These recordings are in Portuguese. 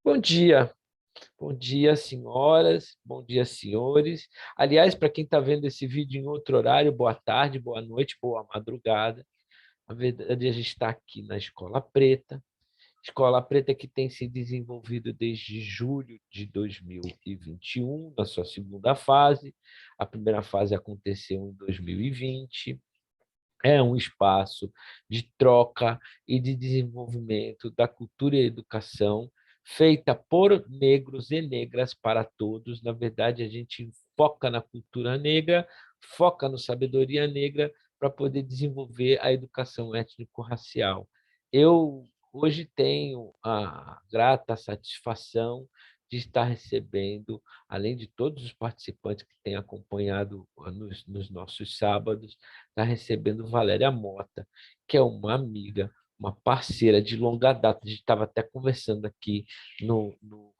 Bom dia, senhoras, bom dia, senhores. Aliás, para quem está vendo esse vídeo em outro horário, boa tarde, boa noite, boa madrugada. Na verdade, a gente está aqui na Escola Preta que tem se desenvolvido desde julho de 2021, na sua segunda fase. A primeira fase aconteceu em 2020. É um espaço de troca e de desenvolvimento da cultura e educação, feita por negros e negras para todos. Na verdade, a gente foca na cultura negra, foca no sabedoria negra para poder desenvolver a educação étnico-racial. Eu hoje tenho a grata satisfação de estar recebendo, além de todos os participantes que têm acompanhado nos nossos sábados, está recebendo Valéria Mota, que é uma amiga, uma parceira de longa data. A gente estava até conversando aqui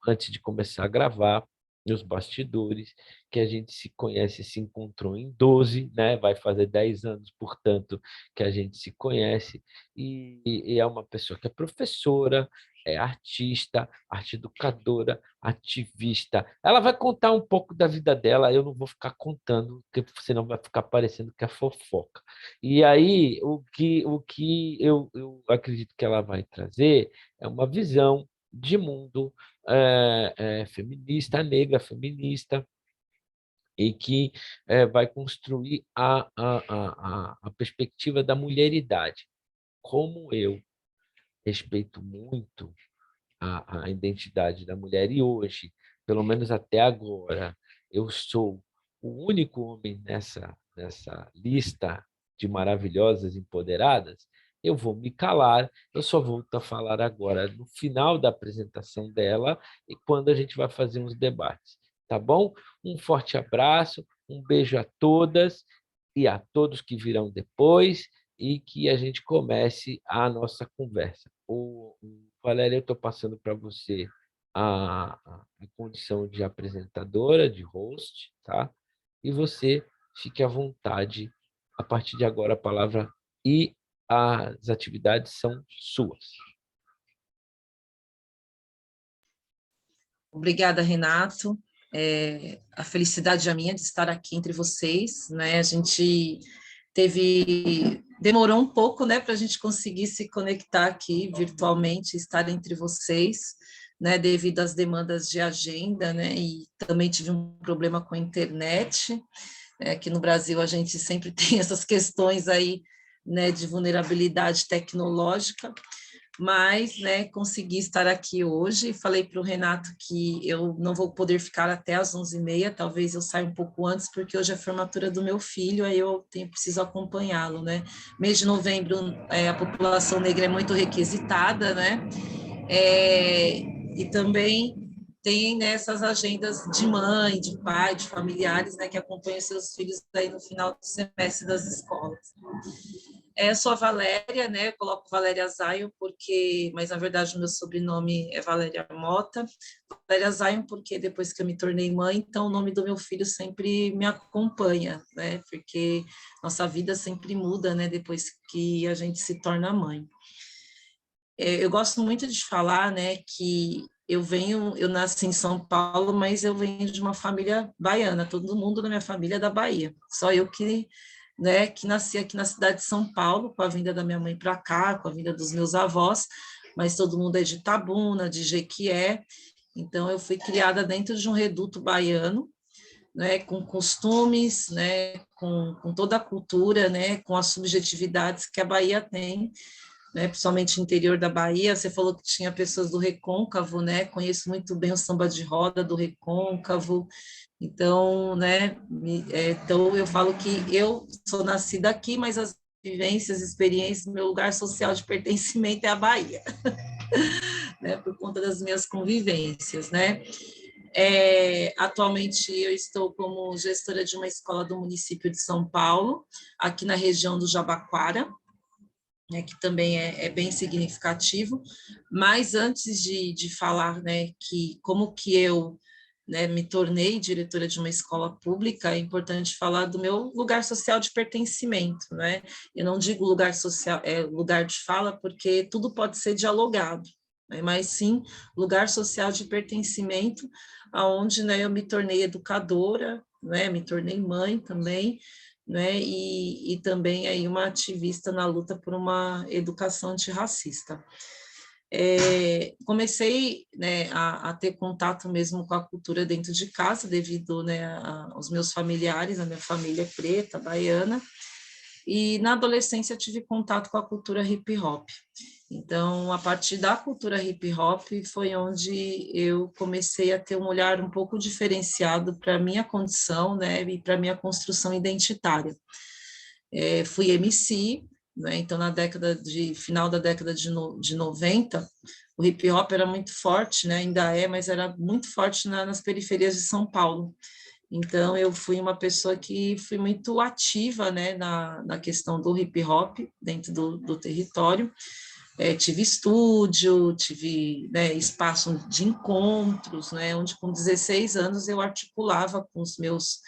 antes de começar a gravar, nos bastidores, que a gente se conhece, se encontrou em 12, né? Vai fazer 10 anos, portanto, que a gente se conhece, e é uma pessoa que é professora, é artista, arte educadora, ativista. Ela vai contar um pouco da vida dela, eu não vou ficar contando, porque senão vai ficar parecendo que é fofoca. E aí, o que eu acredito que ela vai trazer é uma visão de mundo feminista, negra, feminista, e que vai construir a perspectiva da mulheridade. Como eu respeito muito a identidade da mulher. E hoje, pelo menos até agora, eu sou o único homem nessa lista de maravilhosas empoderadas. Eu vou me calar, eu só volto a falar agora no final da apresentação dela e quando a gente vai fazer uns debates. Tá bom? Um forte abraço, um beijo a todas e a todos que virão depois, e que a gente comece a nossa conversa. Valéria, eu estou passando para você a condição de apresentadora, de host, tá? E você fique à vontade. A partir de agora, a palavra e as atividades são suas. Obrigada, Renato. A felicidade é minha de estar aqui entre vocês, né? A gente demorou um pouco, né, para a gente conseguir se conectar aqui virtualmente, estar entre vocês, né, devido às demandas de agenda, né? E também tive um problema com a internet. Aqui no Brasil a gente sempre tem essas questões aí, né, de vulnerabilidade tecnológica, mas, né, consegui estar aqui hoje. Falei para o Renato que eu não vou poder ficar até às 11h30, talvez eu saia um pouco antes, porque hoje é a formatura do meu filho, aí eu preciso acompanhá-lo, né? Mês de novembro, a população negra é muito requisitada, né? E também tem, né, essas agendas de mãe, de pai, de familiares, né, que acompanham seus filhos aí no final do semestre das escolas. Sou a Valéria, né? Eu coloco Valéria Zion porque, mas na verdade o meu sobrenome é Valéria Mota. Valéria Zion porque depois que eu me tornei mãe, então o nome do meu filho sempre me acompanha, né? Porque nossa vida sempre muda, né? Depois que a gente se torna mãe. Eu gosto muito de falar, né, que eu nasci em São Paulo, mas eu venho de uma família baiana, todo mundo da minha família é da Bahia, só eu que, né, que nasci aqui na cidade de São Paulo, com a vinda da minha mãe para cá, com a vinda dos meus avós, mas todo mundo é de Itabuna, de Jequié, então eu fui criada dentro de um reduto baiano, né, com costumes, né, com toda a cultura, né, com as subjetividades que a Bahia tem, né, principalmente no interior da Bahia. Você falou que tinha pessoas do Recôncavo, né? Conheço muito bem o samba de roda do Recôncavo. Então, né? Então eu falo que eu sou nascida aqui, mas as vivências, experiências, meu lugar social de pertencimento é a Bahia, né? Por conta das minhas convivências, né? Atualmente eu estou como gestora de uma escola do município de São Paulo, aqui na região do Jabaquara, né, que também é bem significativo, mas antes de falar, né, que como que eu, né, me tornei diretora de uma escola pública, é importante falar do meu lugar social de pertencimento, né? Eu não digo lugar social, lugar de fala, porque tudo pode ser dialogado, né, mas sim lugar social de pertencimento, aonde, né, eu me tornei educadora, né, me tornei mãe também, né, e também aí uma ativista na luta por uma educação antirracista. Comecei, né, a ter contato mesmo com a cultura dentro de casa, devido, né, aos meus familiares, a minha família é preta, baiana, e na adolescência tive contato com a cultura hip hop. Então, a partir da cultura hip hop foi onde eu comecei a ter um olhar um pouco diferenciado para a minha condição, né, e para a minha construção identitária. Fui MC, né, então final da década de 90, o hip hop era muito forte, né, ainda é, mas era muito forte nas periferias de São Paulo. Então, eu fui uma pessoa que fui muito ativa, né, na questão do hip hop dentro do território. Tive estúdio, tive, né, espaço de encontros, né, onde com 16 anos eu articulava com os meus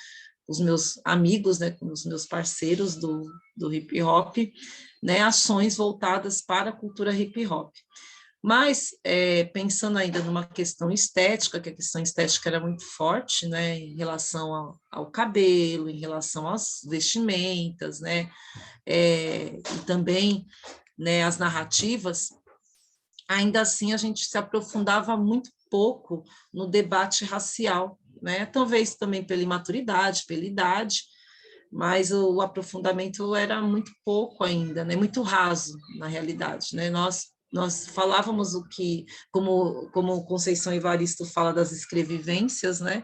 amigos, né, com os meus parceiros do hip hop, né, ações voltadas para a cultura hip hop. Mas, pensando ainda numa questão estética, que a questão estética era muito forte, né, em relação ao cabelo, em relação às vestimentas, né, e também, né, as narrativas, ainda assim a gente se aprofundava muito pouco no debate racial, né, talvez também pela imaturidade, pela idade, mas o aprofundamento era muito pouco ainda, né, muito raso, na realidade, né, nós falávamos o que, como Conceição Evaristo fala das escrevivências, né,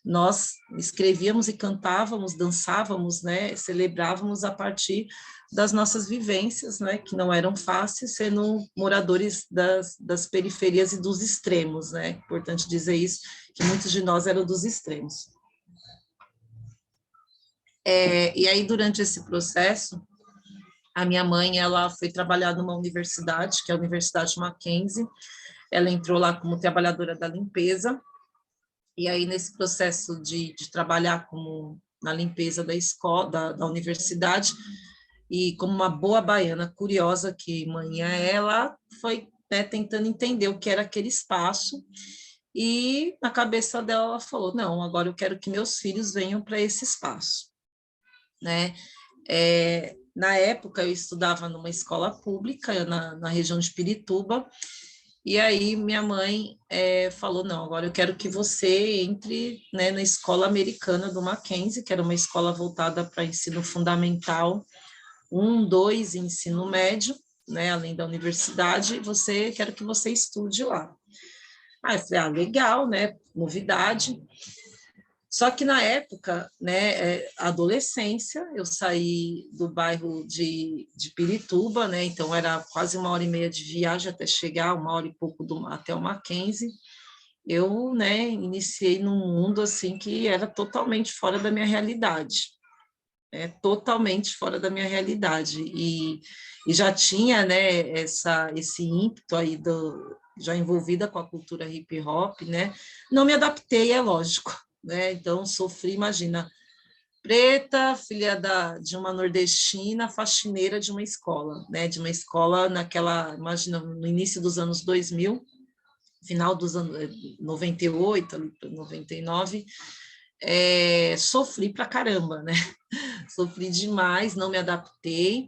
nós escrevíamos e cantávamos, dançávamos, né, celebrávamos a partir das nossas vivências, né, que não eram fáceis, sendo moradores das periferias e dos extremos, né, importante dizer isso, que muitos de nós eram dos extremos. E aí, durante esse processo, a minha mãe, ela foi trabalhar numa universidade, que é a Universidade Mackenzie, ela entrou lá como trabalhadora da limpeza, e aí, nesse processo de trabalhar na limpeza da escola, da universidade, e como uma boa baiana curiosa que mãe é, ela foi, né, tentando entender o que era aquele espaço, e na cabeça dela ela falou, não, agora eu quero que meus filhos venham para esse espaço, né? Na época eu estudava numa escola pública na região de Pirituba, e aí minha mãe falou, não, agora eu quero que você entre, né, na escola americana do Mackenzie, que era uma escola voltada para ensino fundamental 1, 2 e ensino médio, né, além da universidade, quero que você estude lá. Aí eu falei, legal, né, novidade. Só que na época, né, adolescência, eu saí do bairro de Pirituba, né, então era quase 1h30 de viagem até chegar, 1h e pouco até o Mackenzie. Eu, né, iniciei num mundo assim que era totalmente fora da minha realidade, totalmente fora da minha realidade, e já tinha, né, esse ímpeto aí já envolvida com a cultura hip hop, né, não me adaptei, é lógico, né, então sofri, imagina, preta, filha de uma nordestina, faxineira de uma escola, né, de uma escola imagina, no início dos anos 2000, final dos anos 98, 99, sofri pra caramba, né, sofri demais, não me adaptei,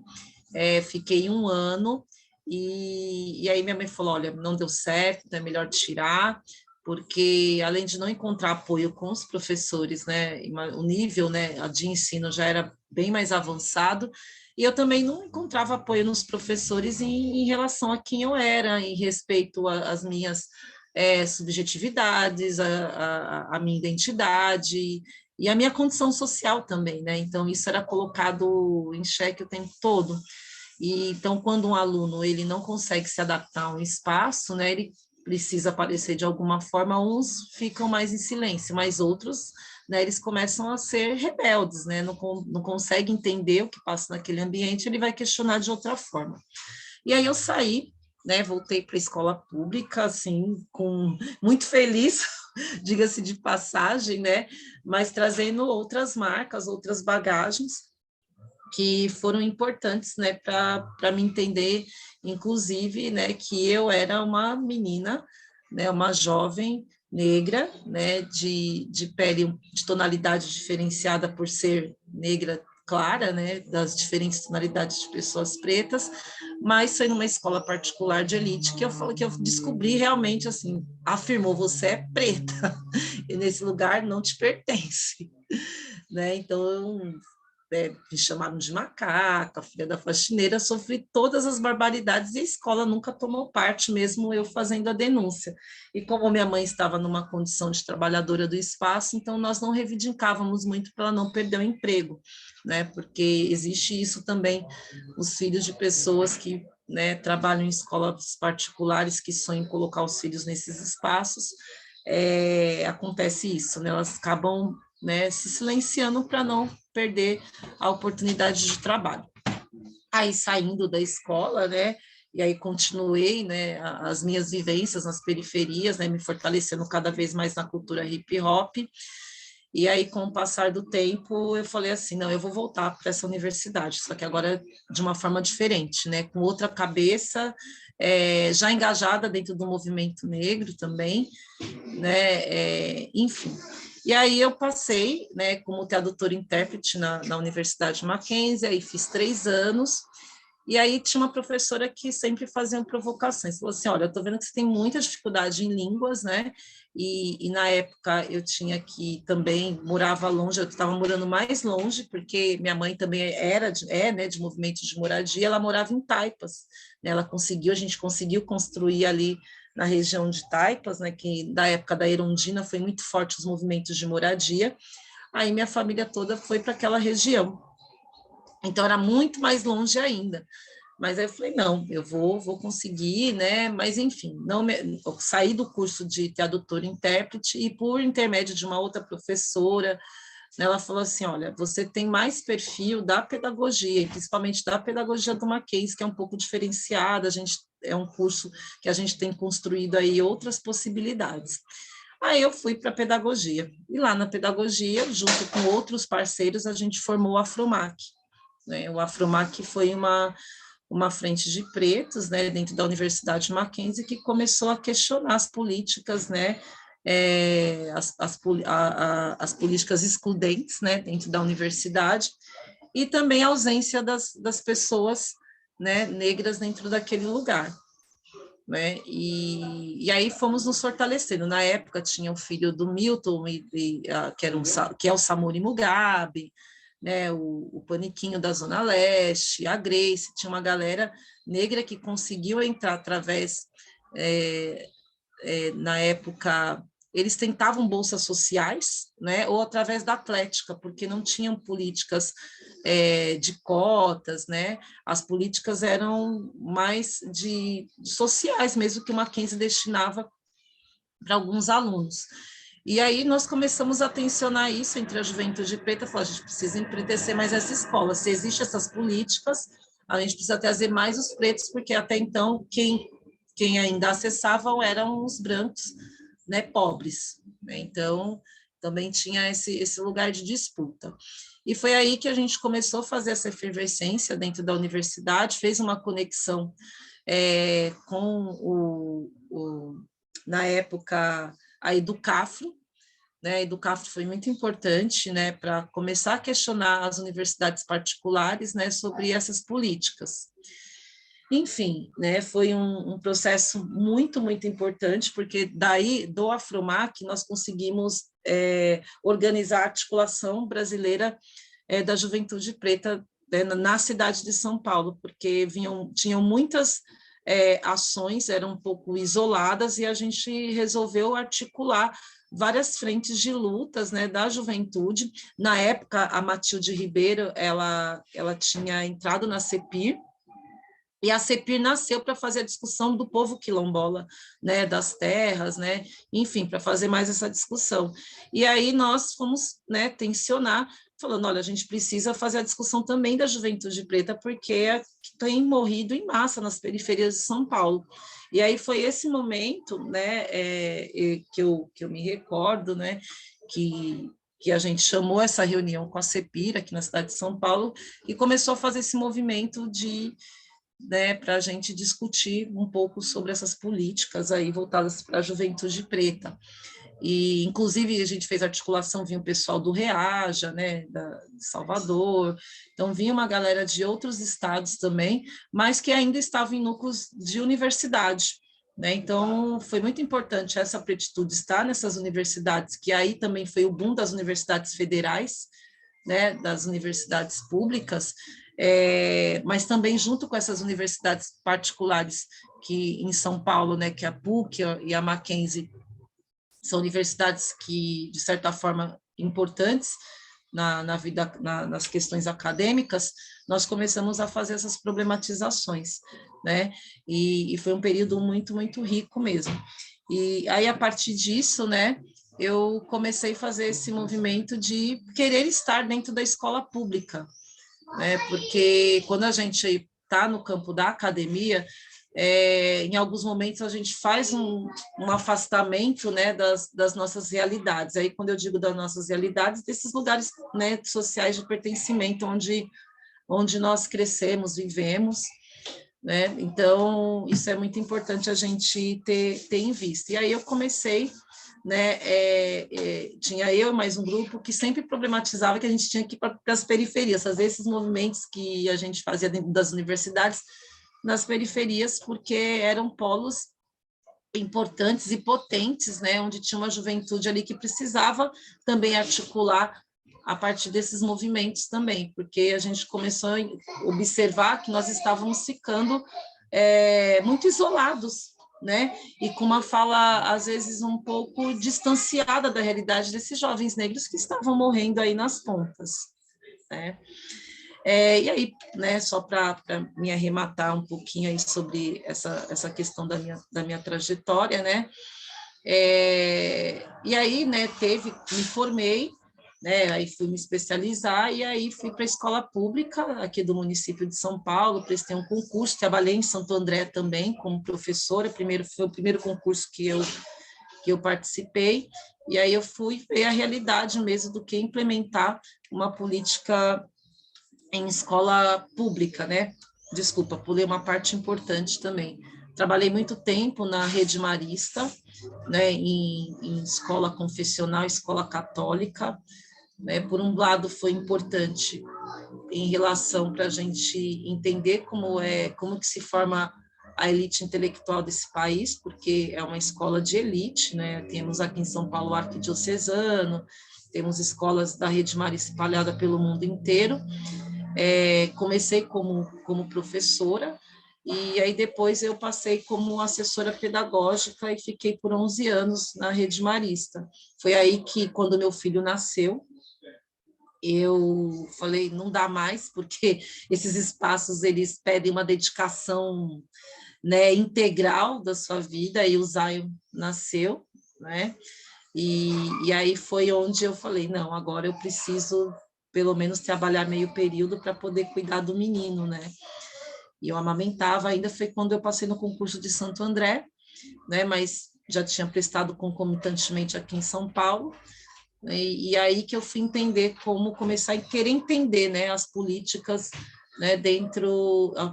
fiquei 1 ano, e aí minha mãe falou, olha, não deu certo, então é melhor tirar, porque além de não encontrar apoio com os professores, né, o nível, né, de ensino já era bem mais avançado, e eu também não encontrava apoio nos professores em relação a quem eu era, em respeito às minhas subjetividades, a minha identidade, e a minha condição social também, né? Então, isso era colocado em xeque o tempo todo. E, então, quando um aluno ele não consegue se adaptar a um espaço, né, ele precisa aparecer de alguma forma, uns ficam mais em silêncio, mas outros, né, eles começam a ser rebeldes, né, não consegue entender o que passa naquele ambiente, ele vai questionar de outra forma. E aí eu saí, né, voltei para a escola pública, assim, muito feliz, diga-se de passagem, né, mas trazendo outras marcas, outras bagagens, que foram importantes, né, para me entender, inclusive, né, que eu era uma menina, né, uma jovem negra, né, de pele de tonalidade diferenciada por ser negra clara, né, das diferentes tonalidades de pessoas pretas, mas foi numa escola particular de elite que eu falo que eu descobri realmente assim, afirmou, você é preta e nesse lugar não te pertence, né? Então me chamaram de macaca, filha da faxineira, sofri todas as barbaridades e a escola nunca tomou parte, mesmo eu fazendo a denúncia. E como minha mãe estava numa condição de trabalhadora do espaço, então nós não reivindicávamos muito para ela não perder o emprego, né? Porque existe isso também, os filhos de pessoas que, né, trabalham em escolas particulares que sonham em colocar os filhos nesses espaços, acontece isso, né? Elas acabam, né, se silenciando para não perder a oportunidade de trabalho. Aí, saindo da escola, né, e aí continuei, né, as minhas vivências nas periferias, né, me fortalecendo cada vez mais na cultura hip hop, e aí, com o passar do tempo, eu falei assim, não, eu vou voltar para essa universidade, só que agora de uma forma diferente, né, com outra cabeça, já engajada dentro do movimento negro também, né, enfim. E aí eu passei, né, como tradutora e intérprete na Universidade Mackenzie, aí fiz 3 anos, e aí tinha uma professora que sempre fazia provocações, falou assim, olha, eu estou vendo que você tem muita dificuldade em línguas, né, e na época eu tinha que também, morava longe, eu estava morando mais longe, porque minha mãe também né, de movimento de moradia, ela morava em Taipas, né, a gente conseguiu construir ali na região de Taipas, né, que da época da Erundina foi muito forte os movimentos de moradia, aí minha família toda foi para aquela região, então era muito mais longe ainda. Mas aí eu falei, não, eu vou conseguir, né? Mas enfim, eu saí do curso de tradutor e intérprete e por intermédio de uma outra professora, né, ela falou assim, olha, você tem mais perfil da pedagogia, e principalmente da pedagogia do Mackenzie, que é um pouco diferenciada, é um curso que a gente tem construído aí outras possibilidades. Aí eu fui para a pedagogia, e lá na pedagogia, junto com outros parceiros, a gente formou o Afromac, né? O Afromac foi uma frente de pretos, né, dentro da Universidade Mackenzie, que começou a questionar as políticas, né, as políticas excludentes, né, dentro da universidade, e também a ausência das pessoas, né, negras dentro daquele lugar. Né? E aí fomos nos fortalecendo. Na época tinha o filho do Milton, que é o Samori Mugabe, né? O Paniquinho da Zona Leste, a Grace, tinha uma galera negra que conseguiu entrar através, na época, eles tentavam bolsas sociais, né, ou através da atlética, porque não tinham políticas de cotas, né, as políticas eram mais de sociais mesmo, que o Mackenzie destinava para alguns alunos. E aí nós começamos a tensionar isso entre a juventude preta, falar, a gente precisa empretecer mais essa escola, se existem essas políticas, a gente precisa trazer mais os pretos, porque até então quem ainda acessavam eram os brancos, né, pobres. Né? Então, também tinha esse lugar de disputa. E foi aí que a gente começou a fazer essa efervescência dentro da universidade, fez uma conexão com na época, a Educafro, né? A Educafro foi muito importante, né, para começar a questionar as universidades particulares, né, sobre essas políticas. Enfim, né, foi um processo muito, muito importante, porque daí, do Afromac, nós conseguimos organizar a articulação brasileira da juventude preta, né, na cidade de São Paulo, porque tinham muitas ações, eram um pouco isoladas, e a gente resolveu articular várias frentes de lutas, né, da juventude. Na época, a Matilde Ribeiro, ela tinha entrado na CEPIR, e a CEPIR nasceu para fazer a discussão do povo quilombola, né, das terras, né, enfim, para fazer mais essa discussão. E aí nós fomos, né, tensionar, falando, olha, a gente precisa fazer a discussão também da juventude preta, porque tem morrido em massa nas periferias de São Paulo. E aí foi esse momento, né, que eu me recordo, né, que que a gente chamou essa reunião com a CEPIR, aqui na cidade de São Paulo, e começou a fazer esse movimento de, né, para a gente discutir um pouco sobre essas políticas aí voltadas para a juventude preta. E, inclusive, a gente fez articulação, vinha o pessoal do Reaja, né, de Salvador, então vinha uma galera de outros estados também, mas que ainda estavam em núcleos de universidade, né? Então, foi muito importante essa pretitude estar nessas universidades, que aí também foi o boom das universidades federais, né, das universidades públicas, mas também junto com essas universidades particulares que em São Paulo, né, que é a PUC e a Mackenzie, são universidades que, de certa forma, importantes na vida, nas questões acadêmicas, nós começamos a fazer essas problematizações, né? E foi um período muito, muito rico mesmo. E aí, a partir disso, né, eu comecei a fazer esse movimento de querer estar dentro da escola pública, né? Porque quando a gente está no campo da academia, em alguns momentos a gente faz um afastamento, né, das nossas realidades. Aí, quando eu digo das nossas realidades, desses lugares, né, sociais de pertencimento, onde nós crescemos, vivemos, né? Então, isso é muito importante a gente ter em vista. E aí eu comecei, né, tinha eu e mais um grupo que sempre problematizava que a gente tinha que ir para as periferias, fazer esses movimentos que a gente fazia dentro das universidades, nas periferias, porque eram polos importantes e potentes, né, onde tinha uma juventude ali que precisava também articular a partir desses movimentos também, porque a gente começou a observar que nós estávamos ficando muito isolados, né, e com uma fala, às vezes, um pouco distanciada da realidade desses jovens negros que estavam morrendo aí nas pontas, né. E aí, né, só para me arrematar um pouquinho aí sobre essa questão da minha trajetória, né, e aí, né, me formei, né, aí fui me especializar, e aí fui para a escola pública aqui do município de São Paulo, prestei um concurso, trabalhei em Santo André também como professora, foi o primeiro concurso que eu participei, e aí eu fui ver a realidade mesmo do que implementar uma política em escola pública, né? Desculpa, pulei uma parte importante também. Trabalhei muito tempo na rede marista, né, em escola confessional, escola católica, né? Por um lado, foi importante em relação para a gente entender como que se forma a elite intelectual desse país, porque é uma escola de elite, né? Temos aqui em São Paulo o arquidiocesano, temos escolas da rede marista espalhada pelo mundo inteiro. Comecei como professora, e aí depois eu passei como assessora pedagógica e fiquei por 11 anos na rede marista. Foi aí que, quando meu filho nasceu, eu falei, não dá mais, porque esses espaços, eles pedem uma dedicação, né, integral da sua vida, e o Zion nasceu, né, e aí foi onde eu falei, não, agora eu preciso pelo menos trabalhar meio período para poder cuidar do menino, né? E eu amamentava, ainda foi quando eu passei no concurso de Santo André, né? Mas já tinha prestado concomitantemente aqui em São Paulo, né? E aí que eu fui entender como começar a querer entender, né, as políticas, né,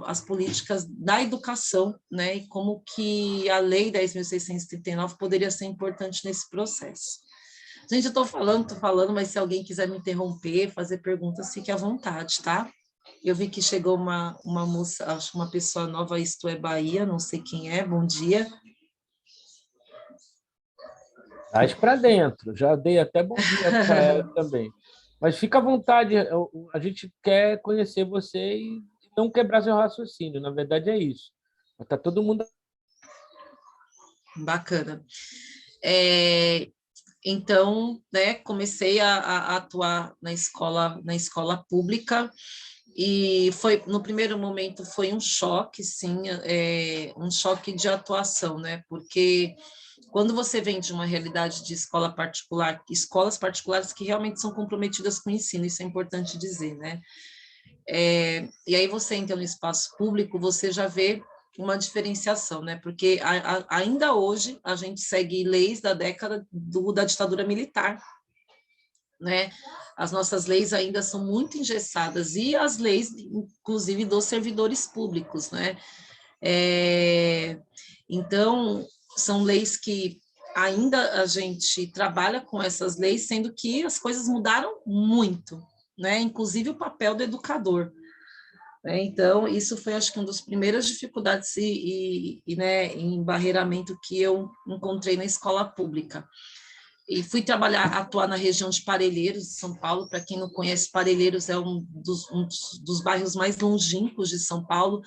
as políticas da educação, né, e como que a Lei 10.639 poderia ser importante nesse processo. Gente, eu estou falando, mas se alguém quiser me interromper, fazer perguntas, fique à vontade, tá? Eu vi que chegou uma moça, acho uma pessoa nova, Isto é Bahia, não sei quem é, bom dia. Traz para dentro. Já dei até bom dia para ela também. Mas fica à vontade, a gente quer conhecer você e não quebrar seu raciocínio. Na verdade, é isso. Está todo mundo. Bacana. Então, né, comecei a atuar na escola pública, e foi, no primeiro momento, foi um choque, sim, um choque de atuação, né, porque quando você vem de uma realidade de escola particular, escolas particulares que realmente são comprometidas com o ensino, isso é importante dizer, né, e aí você entra no espaço público, você já vê uma diferenciação, né? Porque ainda hoje a gente segue leis da década da ditadura militar, né? As nossas leis ainda são muito engessadas, e as leis, inclusive, dos servidores públicos, né? Então, são leis que ainda a gente trabalha com essas leis, sendo que as coisas mudaram muito, né? Inclusive o papel do educador. Né? Então, isso foi, acho que, uma das primeiras dificuldades né, embarreiramento que eu encontrei na escola pública. E fui atuar na região de Parelheiros, de São Paulo. Para quem não conhece, Parelheiros é um dos bairros mais longínquos de São Paulo.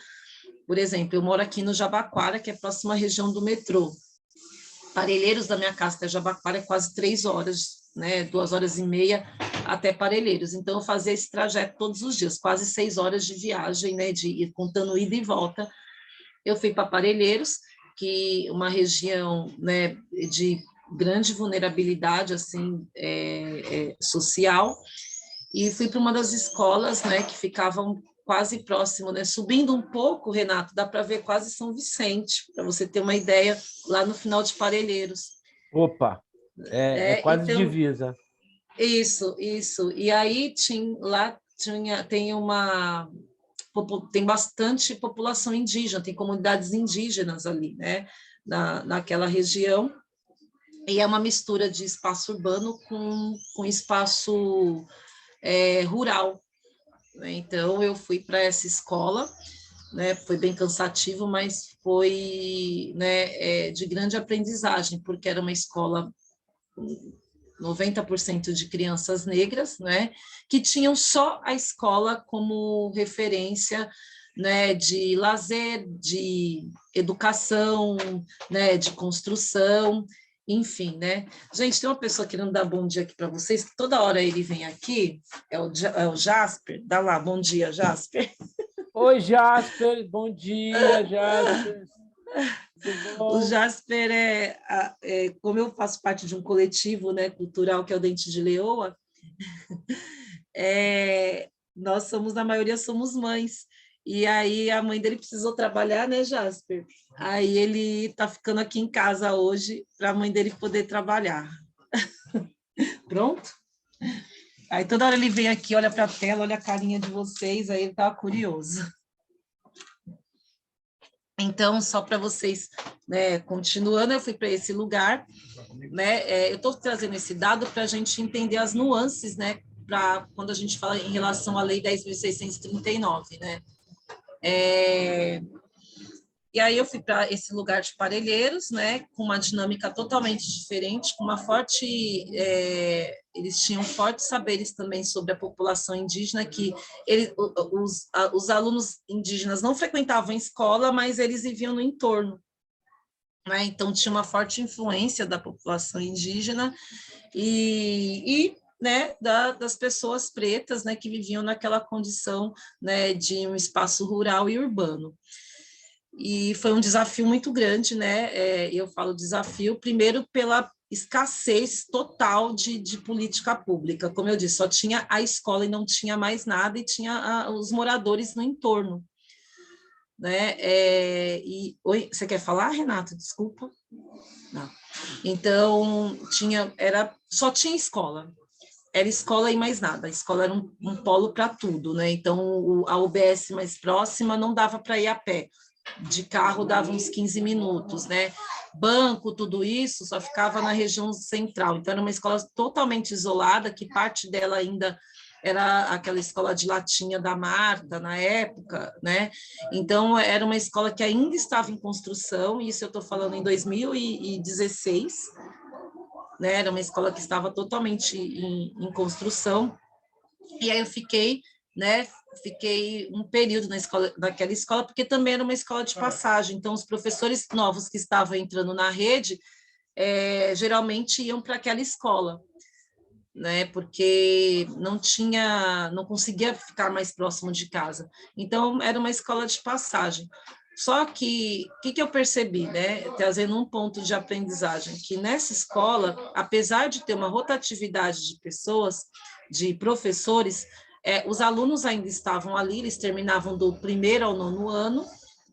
Por exemplo, eu moro aqui no Jabaquara, que é a próxima região do metrô. Parelheiros, da minha casa até Jabaquara, é quase 3 horas, né, 2 horas e meia até Parelheiros. Então, eu fazia esse trajeto todos os dias, quase 6 horas de viagem, né, de ir contando ida e volta. Eu fui para Parelheiros, que é uma região, né, de grande vulnerabilidade assim, social, e fui para uma das escolas, né, que ficavam quase próximo, né, subindo um pouco, Renato, dá para ver quase São Vicente, para você ter uma ideia, lá no final de Parelheiros. Opa, é quase Então, divisa. isso. E aí tem bastante população indígena, tem comunidades indígenas ali, né, naquela região, e é uma mistura de espaço urbano com espaço rural. Né? Então, eu fui para essa escola, né, foi bem cansativo, mas foi, né, de grande aprendizagem, porque era uma escola 90% de crianças negras, né, que tinham só a escola como referência, né, de lazer, de educação, né, de construção, enfim, né? Gente, tem uma pessoa querendo dar bom dia aqui para vocês, que toda hora ele vem aqui, é o Jasper, dá lá, bom dia, Jasper. Oi, Jasper, bom dia, Jasper. Tudo O bom? Jasper como eu faço parte de um coletivo, né, cultural, que é o Dente de Leoa, nós somos, na maioria, somos mães. E aí a mãe dele precisou trabalhar, né, Jasper? Aí ele está ficando aqui em casa hoje para a mãe dele poder trabalhar. Pronto? Aí toda hora ele vem aqui, olha para a tela, olha a carinha de vocês, aí ele estava curioso. Então, só para vocês, né, continuando, eu fui para esse lugar, né, eu estou trazendo esse dado para a gente entender as nuances, né, para quando a gente fala em relação à Lei 10.639, né. E aí eu fui para esse lugar de Parelheiros, né, com uma dinâmica totalmente diferente, com uma forte... eles tinham fortes saberes também sobre a população indígena, que os alunos indígenas não frequentavam a escola, mas eles viviam no entorno. Né? Então, tinha uma forte influência da população indígena né, das pessoas pretas, né, que viviam naquela condição, né, de um espaço rural e urbano. E foi um desafio muito grande, né? Eu falo desafio, primeiro pela escassez total de política pública. Como eu disse, só tinha a escola e não tinha mais nada, e tinha os moradores no entorno. Né? Oi, você quer falar, Renato? Desculpa. Não. Então, só tinha escola. Era escola e mais nada. A escola era um polo para tudo, né? Então, a UBS mais próxima não dava para ir a pé. De carro dava uns 15 minutos, né? Banco, tudo isso, só ficava na região central. Então, era uma escola totalmente isolada, que parte dela ainda era aquela escola de latinha da Marta, na época, né? Então, era uma escola que ainda estava em construção, isso eu estou falando em 2016, né? Era uma escola que estava totalmente em construção, e aí eu fiquei, né? Fiquei um período naquela escola, porque também era uma escola de passagem, então os professores novos que estavam entrando na rede, geralmente iam para aquela escola, né? Porque não conseguia ficar mais próximo de casa. Então, era uma escola de passagem. Só que, o que eu percebi, né? Trazendo um ponto de aprendizagem, que nessa escola, apesar de ter uma rotatividade de pessoas, de professores, os alunos ainda estavam ali, eles terminavam do 1º ao 9º ano,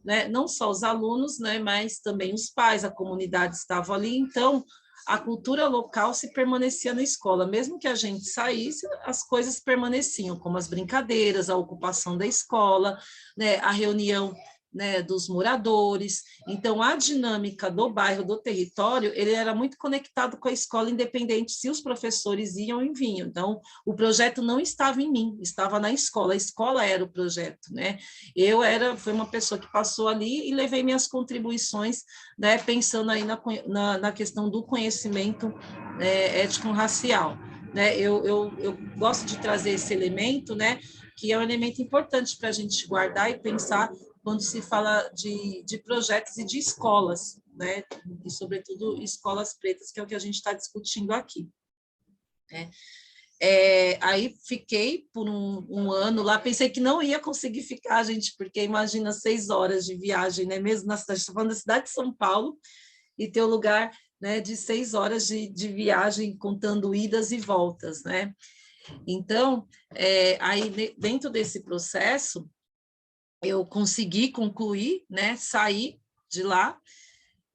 né? Não só os alunos, né? Mas também os pais, a comunidade estava ali. Então, a cultura local se permanecia na escola. Mesmo que a gente saísse, as coisas permaneciam, como as brincadeiras, a ocupação da escola, né, a reunião, né, dos moradores. Então, a dinâmica do bairro, do território, ele era muito conectado com a escola, independente se os professores iam e vinham. Então, o projeto não estava em mim, estava na escola. A escola era o projeto, né? Fui uma pessoa que passou ali e levei minhas contribuições, né, pensando aí na questão do conhecimento étnico-racial. Né? Eu gosto de trazer esse elemento, né, que é um elemento importante para a gente guardar e pensar quando se fala de projetos e de escolas, né? E, sobretudo, escolas pretas, que é o que a gente está discutindo aqui. Né? Aí fiquei por um ano lá, pensei que não ia conseguir ficar, gente, porque imagina 6 horas de viagem, né? Mesmo na cidade, estou falando da cidade de São Paulo, e ter um lugar, né, de 6 horas de viagem, contando idas e voltas, né? Então, aí dentro desse processo, eu consegui concluir, né, sair de lá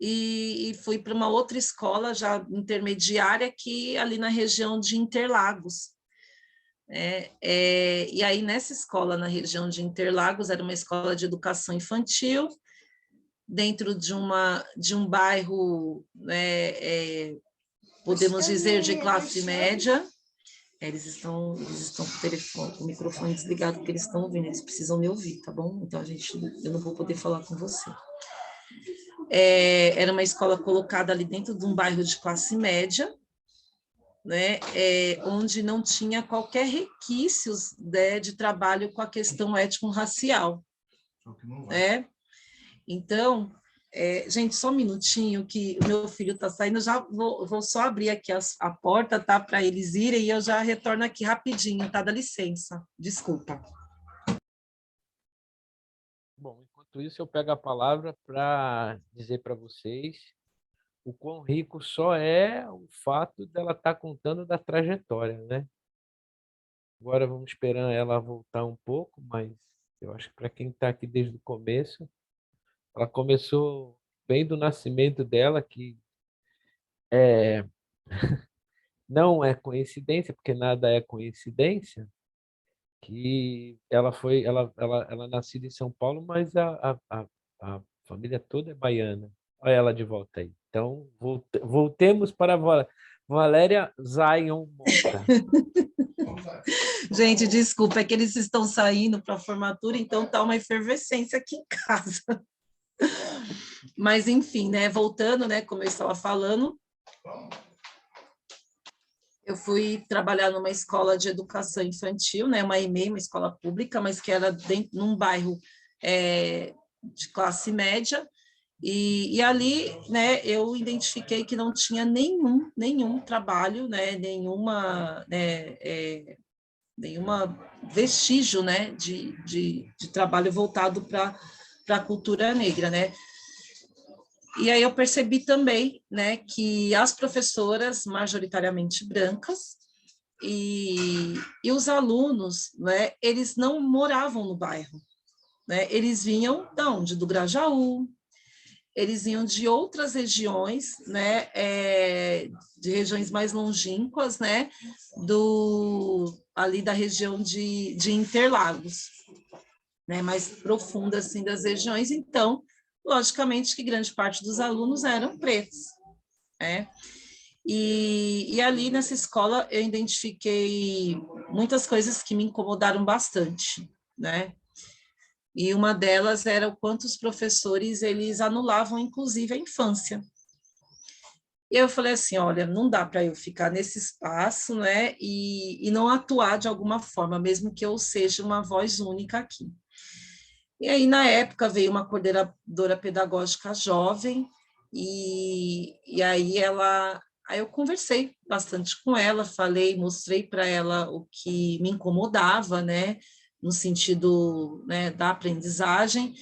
e fui para uma outra escola já intermediária que ali na região de Interlagos. E aí nessa escola na região de Interlagos era uma escola de educação infantil dentro de um bairro, né, podemos dizer de classe média. Eles estão com o telefone, o microfone desligado, porque eles estão ouvindo, eles precisam me ouvir, tá bom? Então, eu não vou poder falar com você. Era uma escola colocada ali dentro de um bairro de classe média, né, onde não tinha qualquer requisitos, né, de trabalho com a questão étnico-racial. Né? Então, gente, só um minutinho que o meu filho está saindo, já vou só abrir aqui a porta, tá, para eles irem e eu já retorno aqui rapidinho, tá? Dá licença, desculpa. Bom, enquanto isso eu pego a palavra para dizer para vocês o quão rico só é o fato dela estar contando da trajetória, né? Agora vamos esperar ela voltar um pouco, mas eu acho que para quem está aqui desde o começo, ela começou bem do nascimento dela, que é, não é coincidência, porque nada é coincidência, que ela nascida em São Paulo, mas a família toda é baiana. Olha ela de volta aí. Então, voltemos para Valéria Zion Mota. Gente, desculpa, é que eles estão saindo para a formatura, então tá uma efervescência aqui em casa. Mas, enfim, né, voltando, né, como eu estava falando, eu fui trabalhar numa escola de educação infantil, né, uma EMEI, uma escola pública, mas que era num bairro de classe média, e ali, né, eu identifiquei que não tinha nenhum trabalho, né, nenhuma vestígio, né, de trabalho voltado para a cultura negra, né. E aí eu percebi também, né, que as professoras, majoritariamente brancas, e os alunos, né, eles não moravam no bairro, né, eles vinham de onde? Do Grajaú, eles vinham de outras regiões, né, de regiões mais longínquas, né, ali da região de Interlagos, né, mais profunda, assim, das regiões. Então, logicamente que grande parte dos alunos eram pretos, né, e ali nessa escola eu identifiquei muitas coisas que me incomodaram bastante, né, e uma delas era o quanto os professores, eles anulavam, inclusive, a infância. E eu falei assim, olha, não dá para eu ficar nesse espaço, né, e não atuar de alguma forma, mesmo que eu seja uma voz única aqui. E aí, na época, veio uma coordenadora pedagógica jovem, e aí aí eu conversei bastante com ela, falei, mostrei para ela o que me incomodava, né, no sentido, né, da aprendizagem,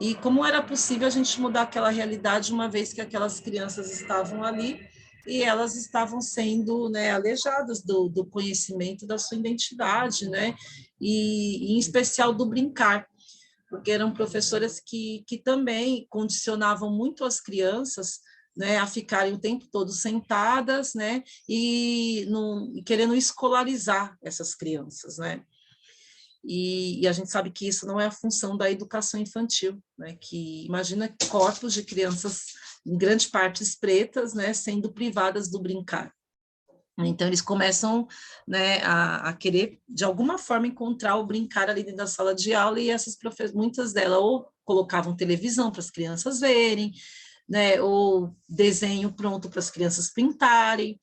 e como era possível a gente mudar aquela realidade, uma vez que aquelas crianças estavam ali e elas estavam sendo, né, alejadas do conhecimento da sua identidade, né, e em especial do brincar, porque eram professoras que também condicionavam muito as crianças, né, a ficarem o tempo todo sentadas, né, e querendo escolarizar essas crianças, né. E a gente sabe que isso não é a função da educação infantil, né, que imagina corpos de crianças, em grande parte pretas, né, sendo privadas do brincar. Então, eles começam, né, a querer, de alguma forma, encontrar o brincar ali dentro da sala de aula, e essas muitas delas ou colocavam televisão para as crianças verem, né, ou desenho pronto para as crianças pintarem.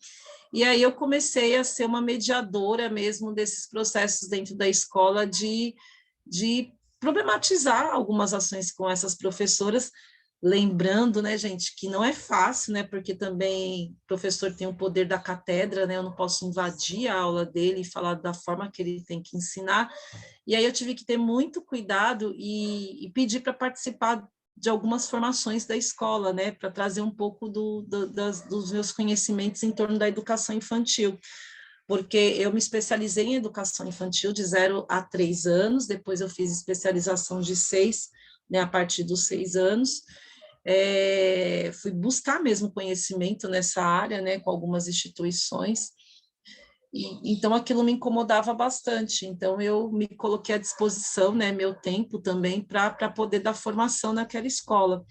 E aí eu comecei a ser uma mediadora mesmo desses processos dentro da escola de problematizar algumas ações com essas professoras, lembrando, né, gente, que não é fácil, né, porque também o professor tem o poder da cátedra, né, eu não posso invadir a aula dele e falar da forma que ele tem que ensinar, e aí eu tive que ter muito cuidado e pedir para participar de algumas formações da escola, né, para trazer um pouco dos meus conhecimentos em torno da educação infantil, porque eu me especializei em educação infantil de 0 a 3 anos, depois eu fiz especialização de 6, né, a partir dos 6 anos, fui buscar mesmo conhecimento nessa área, né, com algumas instituições, então aquilo me incomodava bastante, então eu me coloquei à disposição, né, meu tempo também, para poder dar formação naquela escola.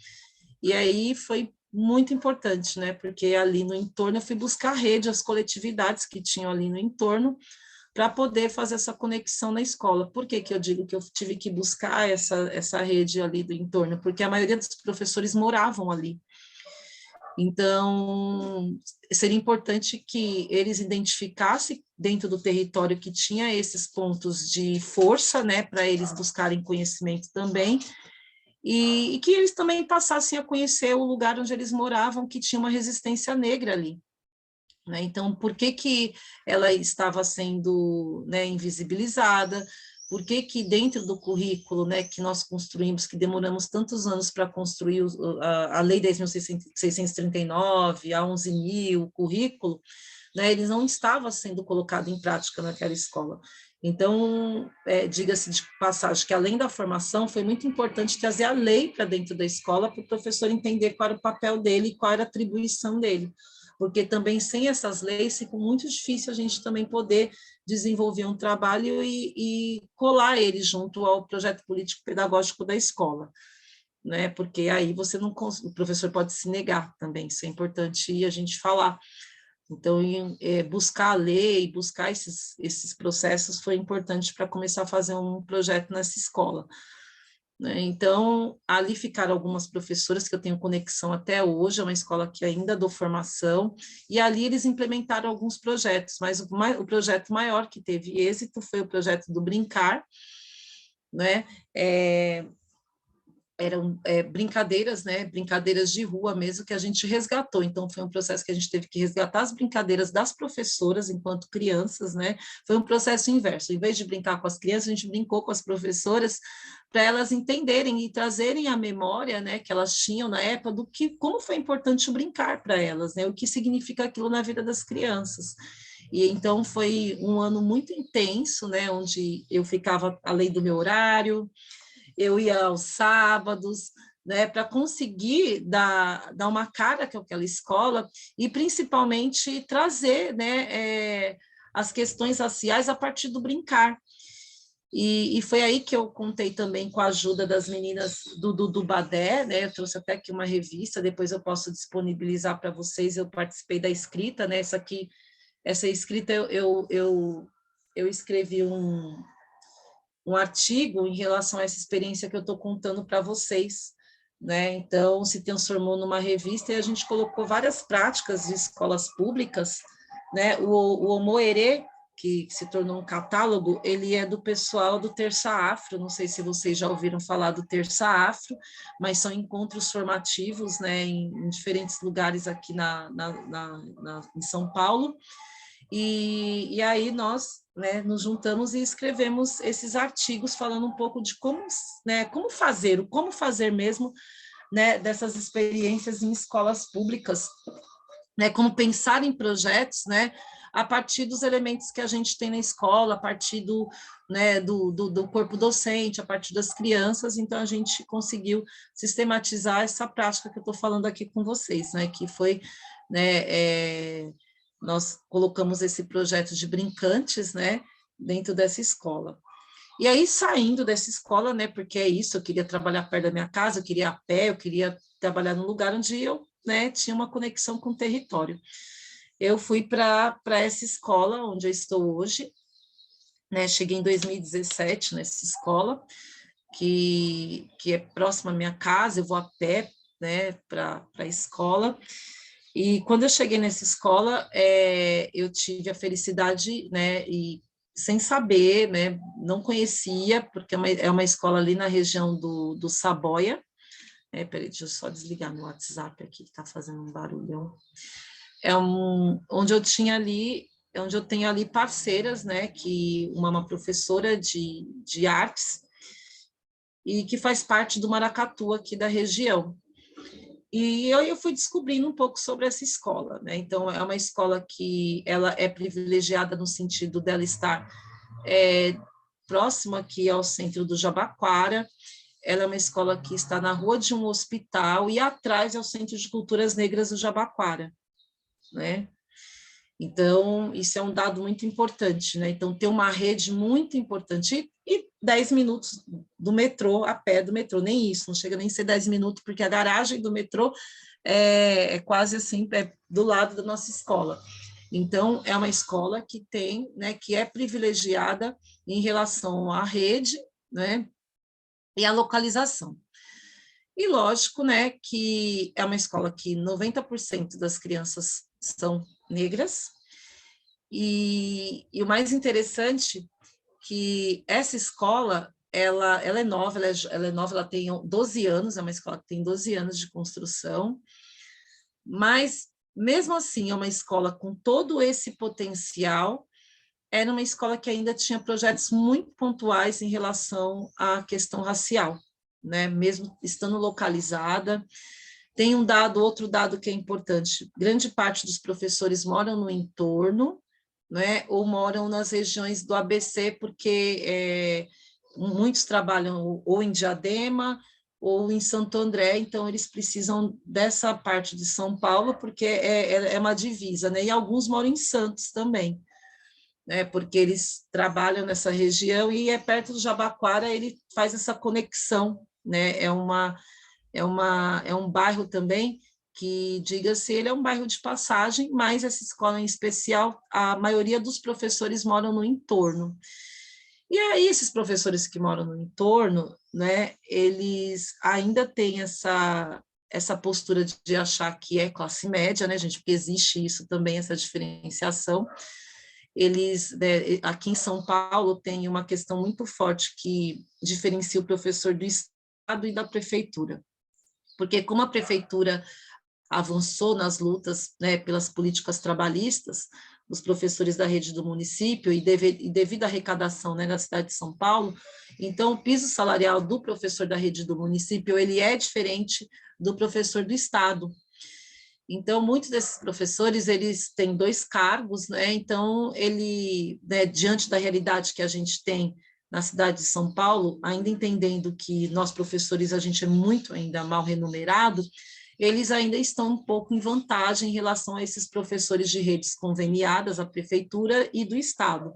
E aí foi muito importante, né, porque ali no entorno eu fui buscar a rede, as coletividades que tinham ali no entorno, para poder fazer essa conexão na escola. Por que eu digo que eu tive que buscar essa rede ali do entorno? Porque a maioria dos professores moravam ali. Então, seria importante que eles identificassem dentro do território que tinha esses pontos de força, né, para eles buscarem conhecimento também, e que eles também passassem a conhecer o lugar onde eles moravam, que tinha uma resistência negra ali, né? Então, por que ela estava sendo, né, invisibilizada? Por que dentro do currículo, né, que nós construímos, que demoramos tantos anos para construir a Lei 10.639, a 11.000, o currículo, né, ele não estava sendo colocado em prática naquela escola. Então, diga-se de passagem que, além da formação, foi muito importante trazer a lei para dentro da escola, para o professor entender qual era o papel dele e qual era a atribuição dele, porque também sem essas leis fica muito difícil a gente também poder desenvolver um trabalho e colar ele junto ao projeto político-pedagógico da escola, né? Porque aí você não, o professor pode se negar também, isso é importante a gente falar. Então, buscar a lei, buscar esses processos foi importante para começar a fazer um projeto nessa escola, né? Então, ali ficaram algumas professoras que eu tenho conexão até hoje, é uma escola que ainda dou formação, e ali eles implementaram alguns projetos, mas o projeto maior que teve êxito foi o projeto do Brincar, né? Eram brincadeiras, né, brincadeiras de rua mesmo, que a gente resgatou, então foi um processo que a gente teve que resgatar as brincadeiras das professoras enquanto crianças, né, foi um processo inverso, em vez de brincar com as crianças, a gente brincou com as professoras, para elas entenderem e trazerem a memória, né, que elas tinham na época, do que, como foi importante o brincar para elas, né, o que significa aquilo na vida das crianças. E então foi um ano muito intenso, né, onde eu ficava além do meu horário, eu ia aos sábados, né, para conseguir dar uma cara àquela escola e, principalmente, trazer, né, as questões raciais a partir do brincar. E foi aí que eu contei também com a ajuda das meninas do Badé, né, eu trouxe até aqui uma revista, depois eu posso disponibilizar para vocês, eu participei da escrita, né, essa escrita eu escrevi um artigo em relação a essa experiência que eu estou contando para vocês, né? Então, se transformou numa revista e a gente colocou várias práticas de escolas públicas, né? O Omoerê, que se tornou um catálogo, ele é do pessoal do Terça Afro, não sei se vocês já ouviram falar do Terça Afro, mas são encontros formativos, né, em diferentes lugares aqui em São Paulo, e aí nós, né, nos juntamos e escrevemos esses artigos falando um pouco de como, né, como fazer mesmo, né, dessas experiências em escolas públicas, né, como pensar em projetos, né, a partir dos elementos que a gente tem na escola, a partir do, né, do corpo docente, a partir das crianças. Então, a gente conseguiu sistematizar essa prática que eu estou falando aqui com vocês, né, que foi, né, nós colocamos esse projeto de brincantes, né, dentro dessa escola. E aí, saindo dessa escola, né, porque é isso, eu queria trabalhar perto da minha casa, eu queria ir a pé, eu queria trabalhar num lugar onde eu, né, tinha uma conexão com o território. Eu fui para essa escola onde eu estou hoje, né, cheguei em 2017 nessa escola, que é próxima à minha casa, eu vou a pé, né, para a escola. E quando eu cheguei nessa escola, eu tive a felicidade, né, e sem saber, né, não conhecia, porque é uma escola ali na região do Saboia. Peraí, deixa eu só desligar meu WhatsApp aqui, que está fazendo um barulhão. Onde eu tinha ali, onde eu tenho ali parceiras, né, que uma é uma professora de artes e que faz parte do maracatu aqui da região. E eu fui descobrindo um pouco sobre essa escola, né? Então, é uma escola que ela é privilegiada no sentido dela estar próxima aqui ao centro do Jabaquara. Ela é uma escola que está na rua de um hospital e atrás é o Centro de Culturas Negras do Jabaquara, né? Então, isso é um dado muito importante, né? Então, tem uma rede muito importante e 10 minutos do metrô, a pé do metrô, nem isso, não chega nem a ser 10 minutos, porque a garagem do metrô é quase assim, do lado da nossa escola. Então, é uma escola que tem, né, que é privilegiada em relação à rede, né, e à localização. E lógico, né, que é uma escola que 90% das crianças são negras, e o mais interessante que essa escola, ela é nova, ela é nova, ela tem 12 anos, é uma escola que tem 12 anos de construção, mas, mesmo assim, é uma escola com todo esse potencial, era uma escola que ainda tinha projetos muito pontuais em relação à questão racial, né? Mesmo estando localizada. Tem outro dado que é importante, grande parte dos professores moram no entorno, né? Ou moram nas regiões do ABC, porque muitos trabalham ou em Diadema, ou em Santo André, então eles precisam dessa parte de São Paulo, porque é uma divisa, né? E alguns moram em Santos também, né? Porque eles trabalham nessa região e é perto do Jabaquara, ele faz essa conexão, né? É um bairro também que, diga-se, ele é um bairro de passagem, mas essa escola em especial, a maioria dos professores moram no entorno. E aí, esses professores que moram no entorno, né, eles ainda têm essa postura de achar que é classe média, né, gente, porque existe isso também, essa diferenciação. Eles, né, aqui em São Paulo, tem uma questão muito forte que diferencia o professor do Estado e da prefeitura, porque como a prefeitura avançou nas lutas, né, pelas políticas trabalhistas, os professores da rede do município e devido à arrecadação, né, na cidade de São Paulo, então o piso salarial do professor da rede do município ele é diferente do professor do estado. Então muitos desses professores eles têm 2 cargos, né? Então ele, né, diante da realidade que a gente tem na cidade de São Paulo, ainda entendendo que nós professores a gente é muito ainda mal remunerado, eles ainda estão um pouco em vantagem em relação a esses professores de redes conveniadas, a prefeitura e do Estado.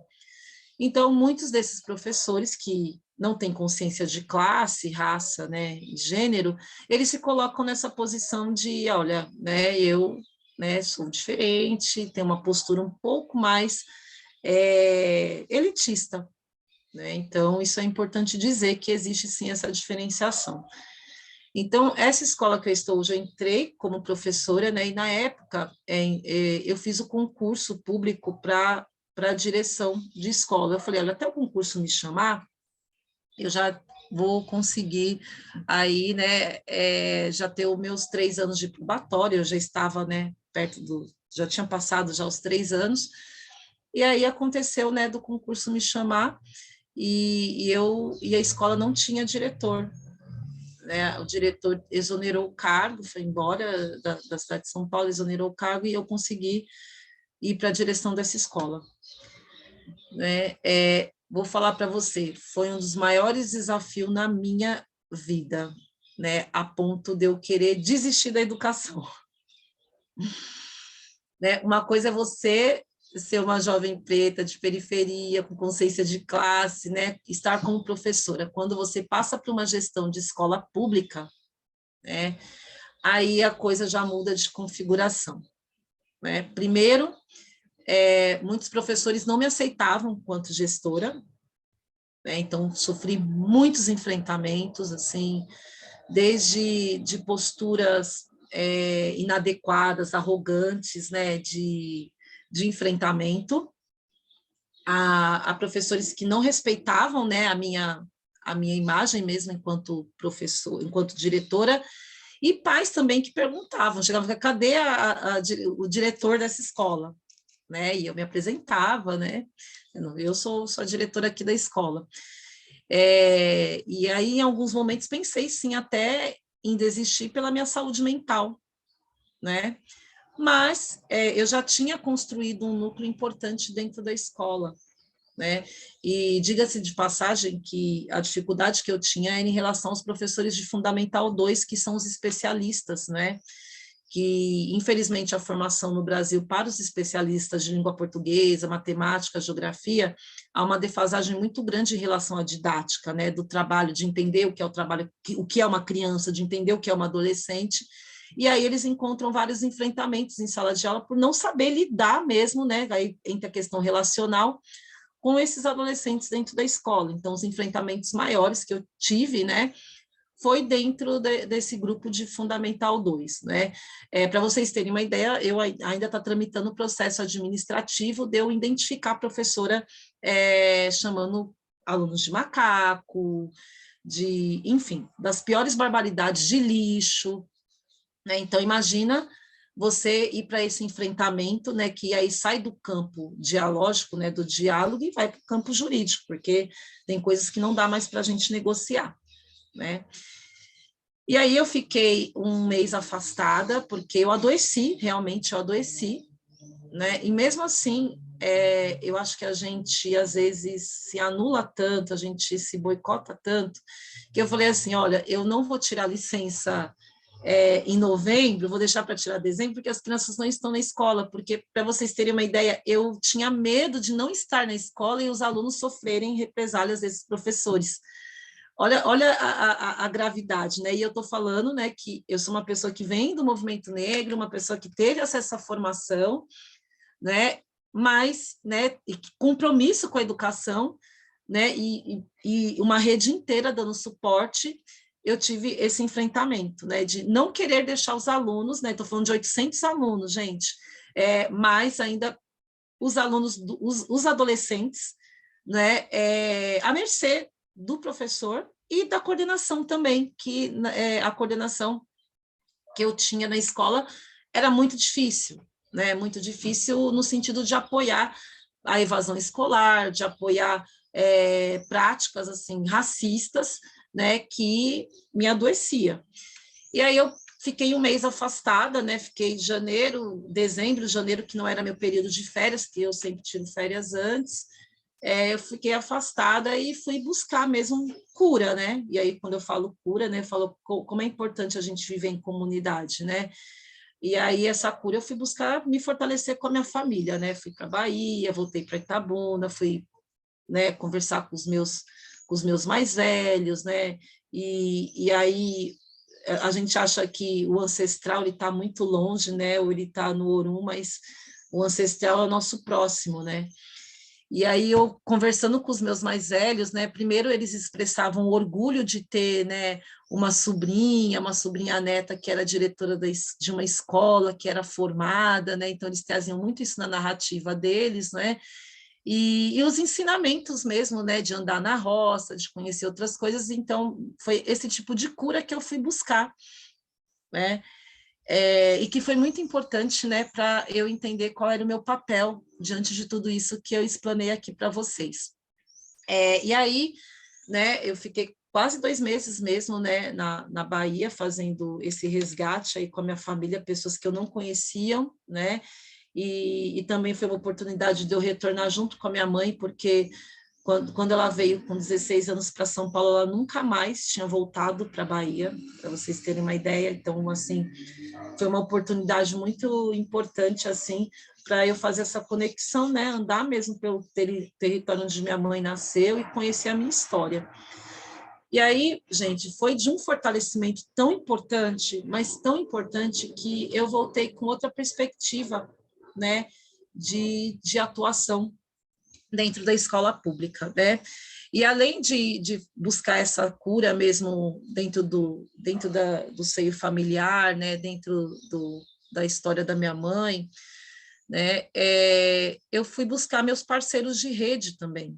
Então, muitos desses professores que não têm consciência de classe, raça, né, gênero, eles se colocam nessa posição de, olha, né, eu, né, sou diferente, tenho uma postura um pouco mais elitista, né? Então, isso é importante dizer que existe sim essa diferenciação. Então, essa escola que eu estou hoje, eu entrei como professora, né, e na época eu fiz o concurso público para a direção de escola. Eu falei, olha, até o concurso me chamar, eu já vou conseguir aí, né, já ter os meus 3 anos de probatório, eu já estava, né, já tinha passado já os 3 anos, e aí aconteceu, né, do concurso me chamar, e a escola não tinha diretor, né? O diretor exonerou o cargo, foi embora da cidade de São Paulo, exonerou o cargo e eu consegui ir para a direção dessa escola. Né? Vou falar para você, foi um dos maiores desafios na minha vida, né? A ponto de eu querer desistir da educação. Né? Uma coisa é você ser uma jovem preta de periferia, com consciência de classe, né? Estar como professora. Quando você passa para uma gestão de escola pública, né? Aí a coisa já muda de configuração. Né? Primeiro, muitos professores não me aceitavam enquanto gestora, né? Então sofri muitos enfrentamentos, assim, desde de posturas inadequadas, arrogantes, né? De enfrentamento, a professores que não respeitavam, né? A minha imagem mesmo enquanto professor, enquanto diretora, e pais também que perguntavam, chegavam, cadê o diretor dessa escola? Né? E eu me apresentava, né? Eu sou a diretora aqui da escola. E aí, em alguns momentos, pensei, sim, até em desistir pela minha saúde mental, né? Mas eu já tinha construído um núcleo importante dentro da escola, né? E diga-se de passagem que a dificuldade que eu tinha era em relação aos professores de Fundamental 2, que são os especialistas, né? Que, infelizmente, a formação no Brasil para os especialistas de língua portuguesa, matemática, geografia, há uma defasagem muito grande em relação à didática, né? Do trabalho, de entender o que é o trabalho, o que é uma criança, de entender o que é uma adolescente, e aí eles encontram vários enfrentamentos em sala de aula por não saber lidar mesmo, né? Aí entra a questão relacional, com esses adolescentes dentro da escola. Então, os enfrentamentos maiores que eu tive, né, foi dentro desse grupo de Fundamental 2, né? Para vocês terem uma ideia, eu ainda está tramitando o processo administrativo de eu identificar a professora chamando alunos de macaco, enfim, das piores barbaridades, de lixo, né? Então, imagina você ir para esse enfrentamento, né, que aí sai do campo dialógico, né, do diálogo, e vai para o campo jurídico, porque tem coisas que não dá mais para a gente negociar, né? E aí eu fiquei um mês afastada, porque eu adoeci, realmente eu adoeci, né? E mesmo assim, eu acho que a gente, às vezes, se anula tanto, a gente se boicota tanto, que eu falei assim, olha, eu não vou tirar licença em novembro, vou deixar para tirar dezembro, porque as crianças não estão na escola, porque, para vocês terem uma ideia, eu tinha medo de não estar na escola e os alunos sofrerem represálias desses professores. Olha a gravidade, né? E eu estou falando, né, que eu sou uma pessoa que vem do movimento negro, uma pessoa que teve acesso à formação, né? Mas, né, e compromisso com a educação, né? E uma rede inteira dando suporte. Eu tive esse enfrentamento, né? De não querer deixar os alunos, né? Estou falando de 800 alunos, gente, mas ainda os alunos, os adolescentes, né? À mercê do professor e da coordenação também, que a coordenação que eu tinha na escola era muito difícil, né? Muito difícil no sentido de apoiar a evasão escolar, de apoiar práticas assim racistas, né? Que me adoecia. E aí eu fiquei um mês afastada, né? Fiquei dezembro, janeiro, que não era meu período de férias, que eu sempre tiro férias antes. Eu fiquei afastada e fui buscar mesmo cura, né? E aí, quando eu falo cura, né, eu falo como é importante a gente viver em comunidade, né? E aí, essa cura, eu fui buscar me fortalecer com a minha família, né? Fui para a Bahia, voltei para Itabuna, fui, né, conversar com os meus mais velhos, né? E aí, a gente acha que o ancestral está muito longe, né? Ou ele está no Orum, mas o ancestral é o nosso próximo, né? E aí eu conversando com os meus mais velhos, né? Primeiro eles expressavam orgulho de ter, né, uma sobrinha neta que era diretora de uma escola que era formada, né? Então eles traziam muito isso na narrativa deles, né? E os ensinamentos mesmo, né? De andar na roça, de conhecer outras coisas. Então foi esse tipo de cura que eu fui buscar, né? E que foi muito importante, né, para eu entender qual era o meu papel diante de tudo isso que eu explanei aqui para vocês. E aí, né, eu fiquei quase 2 meses mesmo, né, na Bahia, fazendo esse resgate aí com a minha família, pessoas que eu não conhecia, né, e também foi uma oportunidade de eu retornar junto com a minha mãe, porque quando ela veio com 16 anos para São Paulo, ela nunca mais tinha voltado para a Bahia, para vocês terem uma ideia. Então, assim, foi uma oportunidade muito importante, assim, para eu fazer essa conexão, né? Andar mesmo pelo território onde minha mãe nasceu e conhecer a minha história. E aí, gente, foi de um fortalecimento tão importante, mas tão importante, que eu voltei com outra perspectiva, né, de atuação dentro da escola pública, né? E além de buscar essa cura mesmo do seio familiar, né, da história da minha mãe, né, eu fui buscar meus parceiros de rede também,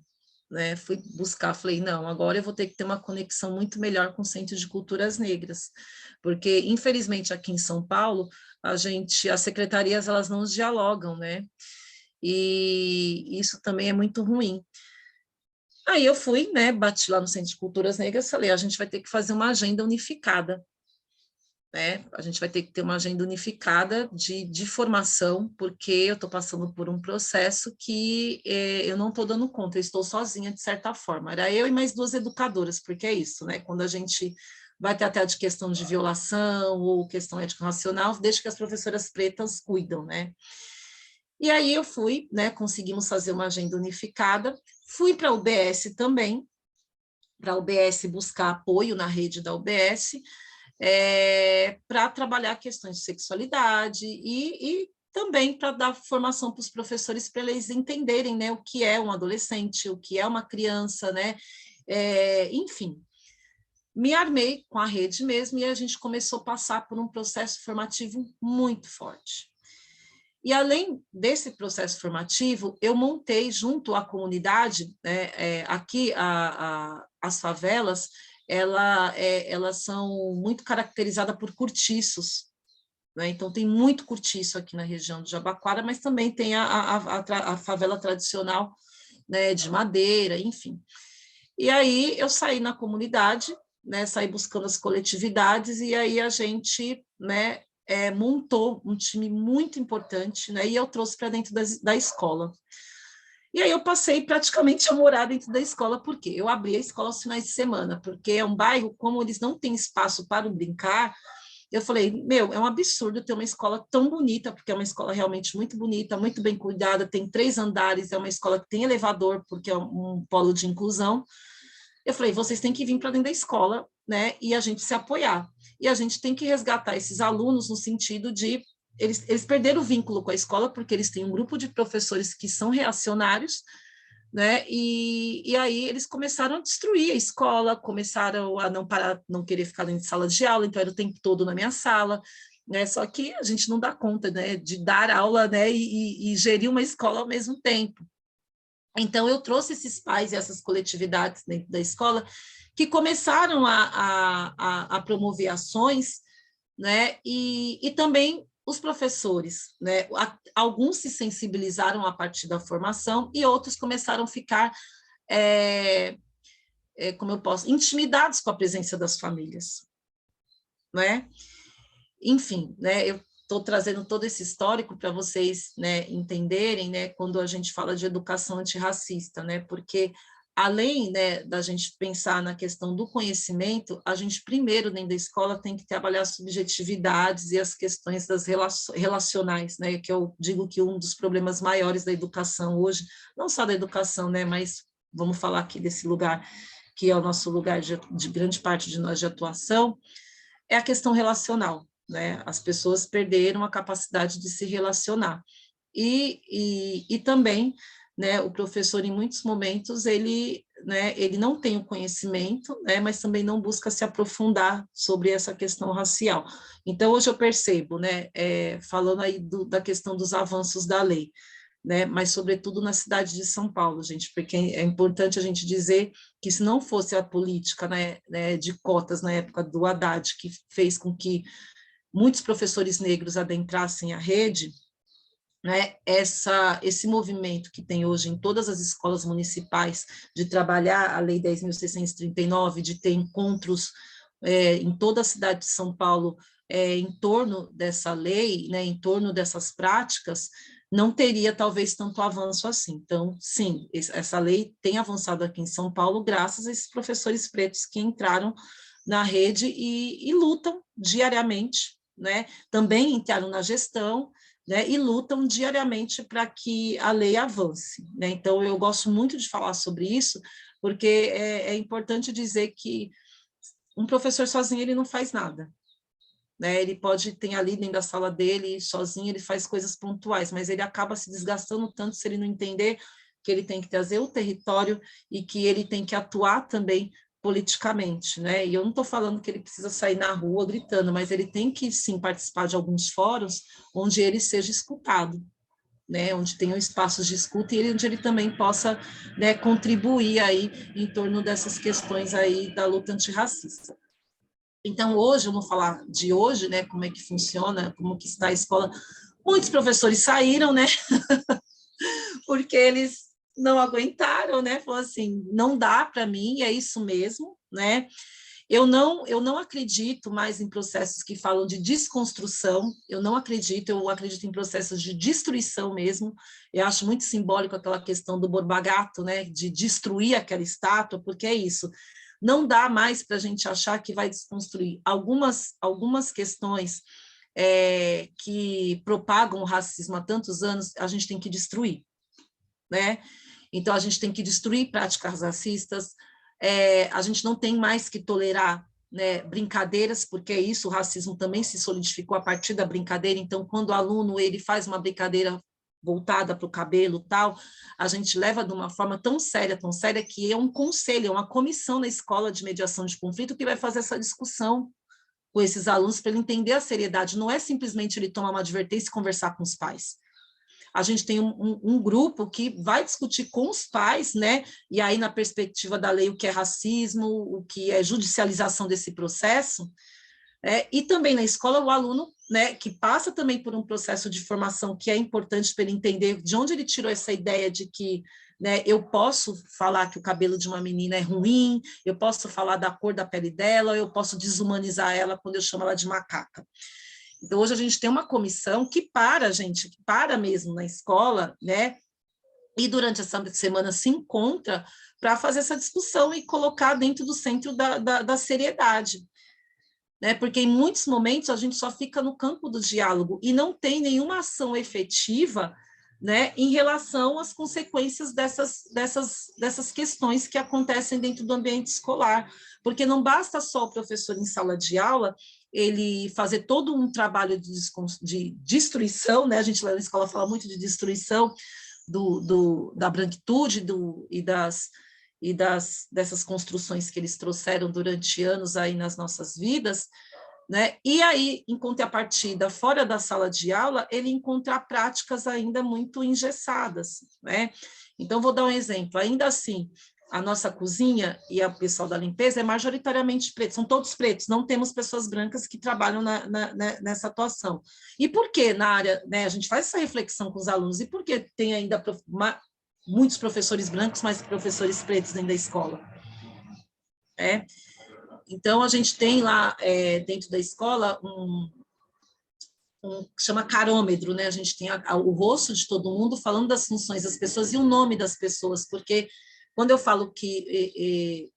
né? Fui buscar, falei, não, agora eu vou ter que ter uma conexão muito melhor com o Centro de Culturas Negras, porque infelizmente aqui em São Paulo as secretarias elas não dialogam, né? E isso também é muito ruim. Aí eu fui, né, bati lá no Centro de Culturas Negras, falei, a gente vai ter que fazer uma agenda unificada, né? A gente vai ter que ter uma agenda unificada de formação, porque eu estou passando por um processo que eu não estou dando conta, eu estou sozinha, de certa forma. Era eu e mais duas educadoras, porque é isso, né? Quando a gente vai ter até de questão de violação ou questão ético-racional, deixa que as professoras pretas cuidam, né? E aí eu fui, né, conseguimos fazer uma agenda unificada, fui para a UBS também, para a UBS buscar apoio na rede da UBS, para trabalhar questões de sexualidade e também para dar formação para os professores, para eles entenderem, né, o que é um adolescente, o que é uma criança, né, enfim. Me armei com a rede mesmo e a gente começou a passar por um processo formativo muito forte. E além desse processo formativo, eu montei junto à comunidade, né, aqui as favelas, elas são muito caracterizadas por cortiços, né? Então tem muito cortiço aqui na região de Jabaquara, mas também tem a favela tradicional, né, de madeira, enfim. E aí eu saí na comunidade, né, saí buscando as coletividades, e aí a gente, né, montou um time muito importante, né, e eu trouxe para dentro da escola. E aí eu passei praticamente a morar dentro da escola, porque eu abri a escola aos finais de semana, porque é um bairro, como eles não têm espaço para o brincar, eu falei, meu, é um absurdo ter uma escola tão bonita, porque é uma escola realmente muito bonita, muito bem cuidada, tem 3 andares, é uma escola que tem elevador, porque é um polo de inclusão. Eu falei, vocês têm que vir para dentro da escola, né, e a gente se apoiar. E a gente tem que resgatar esses alunos no sentido de eles perderam o vínculo com a escola, porque eles têm um grupo de professores que são reacionários, né, e aí eles começaram a destruir a escola, começaram a não querer ficar dentro de sala de aula, então era o tempo todo na minha sala, né, só que a gente não dá conta, né, de dar aula, né, e gerir uma escola ao mesmo tempo. Então, eu trouxe esses pais e essas coletividades dentro da escola que começaram a promover ações, né? E também os professores, né? Alguns se sensibilizaram a partir da formação e outros começaram a ficar, como eu posso, intimidados com a presença das famílias, né? Enfim, né? Eu estou trazendo todo esse histórico para vocês, né, entenderem, né, quando a gente fala de educação antirracista, né, porque além, né, da gente pensar na questão do conhecimento, a gente primeiro dentro da escola tem que trabalhar as subjetividades e as questões das relacionais, né, que eu digo que um dos problemas maiores da educação hoje, não só da educação, né, mas vamos falar aqui desse lugar que é o nosso lugar de grande parte de nós de atuação, é a questão relacional, né? As pessoas perderam a capacidade de se relacionar. E também, né, o professor, em muitos momentos, né, ele não tem o conhecimento, né, mas também não busca se aprofundar sobre essa questão racial. Então, hoje eu percebo, né, falando aí da questão dos avanços da lei, né, mas sobretudo na cidade de São Paulo, gente, porque é importante a gente dizer que se não fosse a política, né, de cotas na época do Haddad, que fez com que muitos professores negros adentrassem a rede, né, esse movimento que tem hoje em todas as escolas municipais de trabalhar a Lei 10.639, de ter encontros em toda a cidade de São Paulo em torno dessa lei, né, em torno dessas práticas, não teria talvez tanto avanço assim. Então, sim, essa lei tem avançado aqui em São Paulo graças a esses professores pretos que entraram na rede e lutam diariamente, né? Também entraram na gestão, né? E lutam diariamente para que a lei avance, né? Então, eu gosto muito de falar sobre isso, porque é importante dizer que um professor sozinho ele não faz nada, né? Ele pode ter ali dentro da sala dele, sozinho, ele faz coisas pontuais, mas ele acaba se desgastando tanto se ele não entender que ele tem que trazer o território e que ele tem que atuar também politicamente, né? E eu não estou falando que ele precisa sair na rua gritando, mas ele tem que, sim, participar de alguns fóruns onde ele seja escutado, né? Onde tenham espaços de escuta e onde ele também possa, né, contribuir aí em torno dessas questões aí da luta antirracista. Então, hoje, eu vou falar de hoje, né, como é que funciona, como que está a escola. Muitos professores saíram, né, porque eles não aguentaram, né, falou assim, não dá para mim, é isso mesmo, né. Eu não acredito mais em processos que falam de desconstrução, eu acredito em processos de destruição mesmo, eu acho muito simbólico aquela questão do Borba Gato, né, de destruir aquela estátua, porque é isso, não dá mais para a gente achar que vai desconstruir algumas questões que propagam o racismo há tantos anos, a gente tem que destruir, né? Então, a gente tem que destruir práticas racistas, a gente não tem mais que tolerar, né, brincadeiras, porque é isso, o racismo também se solidificou a partir da brincadeira, então, quando o aluno ele faz uma brincadeira voltada para o cabelo tal, a gente leva de uma forma tão séria, que é um conselho, é uma comissão na escola de mediação de conflito que vai fazer essa discussão com esses alunos para ele entender a seriedade, não é simplesmente ele tomar uma advertência e conversar com os pais. A gente tem um grupo que vai discutir com os pais, né? E aí, na perspectiva da lei, o que é racismo, o que é judicialização desse processo, e também na escola, o aluno, né, que passa também por um processo de formação que é importante para ele entender de onde ele tirou essa ideia de que, né, eu posso falar que o cabelo de uma menina é ruim, eu posso falar da cor da pele dela, eu posso desumanizar ela quando eu chamo ela de macaca. Então, hoje a gente tem uma comissão que gente, que para mesmo na escola, né? E durante essa semana se encontra para fazer essa discussão e colocar dentro do centro da seriedade, né? Porque em muitos momentos a gente só fica no campo do diálogo e não tem nenhuma ação efetiva, né, em relação às consequências dessas questões que acontecem dentro do ambiente escolar, porque não basta só o professor em sala de aula ele fazer todo um trabalho de destruição, né? A gente lá na escola fala muito de destruição da branquitude dessas construções que eles trouxeram durante anos aí nas nossas vidas, né? E aí, em contrapartida, fora da sala de aula, ele encontra práticas ainda muito engessadas, né? Então, vou dar um exemplo. Ainda assim, a nossa cozinha e o pessoal da limpeza é majoritariamente preto, são todos pretos, não temos pessoas brancas que trabalham nessa atuação. E por que na área, né, a gente faz essa reflexão com os alunos, e por que tem ainda muitos professores brancos, mas professores pretos dentro da escola? Então, a gente tem lá dentro da escola que chama carômetro, né? A gente tem o rosto de todo mundo falando das funções das pessoas e o nome das pessoas, porque quando eu falo que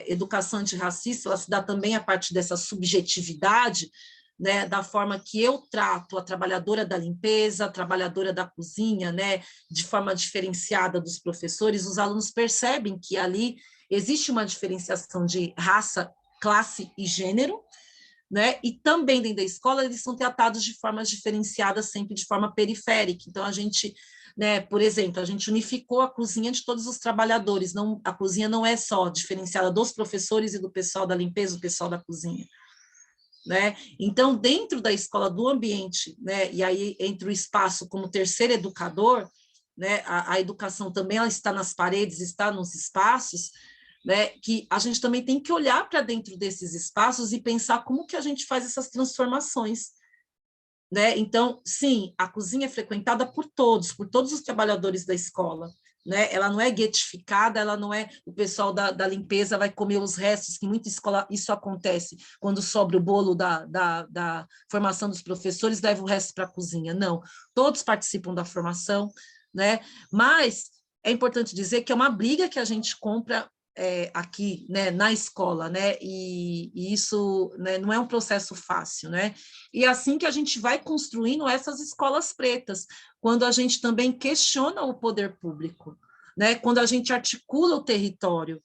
educação antirracista, ela se dá também a partir dessa subjetividade, né, da forma que eu trato a trabalhadora da limpeza, a trabalhadora da cozinha, né, de forma diferenciada dos professores, os alunos percebem que ali existe uma diferenciação de raça, classe e gênero, né? E também dentro da escola eles são tratados de formas diferenciadas, sempre de forma periférica. Então a gente, né, por exemplo, a gente unificou a cozinha de todos os trabalhadores, não, a cozinha não é só diferenciada dos professores e do pessoal da limpeza, do pessoal da cozinha, né? Então, dentro da escola, do ambiente, né, e aí entre o espaço como terceiro educador, né, a educação também ela está nas paredes, está nos espaços, né, que a gente também tem que olhar para dentro desses espaços e pensar como que a gente faz essas transformações, né? Então, sim, a cozinha é frequentada por todos os trabalhadores da escola, né? Ela não é guetificada, ela não é, o pessoal da limpeza vai comer os restos, que muita escola, isso acontece, quando sobra o bolo da formação dos professores, leva o resto para a cozinha. Não, todos participam da formação, né? Mas é importante dizer que é uma briga que a gente compra aqui, né, na escola, né, e isso, né, não é um processo fácil, né, e é assim que a gente vai construindo essas escolas pretas, quando a gente também questiona o poder público, né, quando a gente articula o território,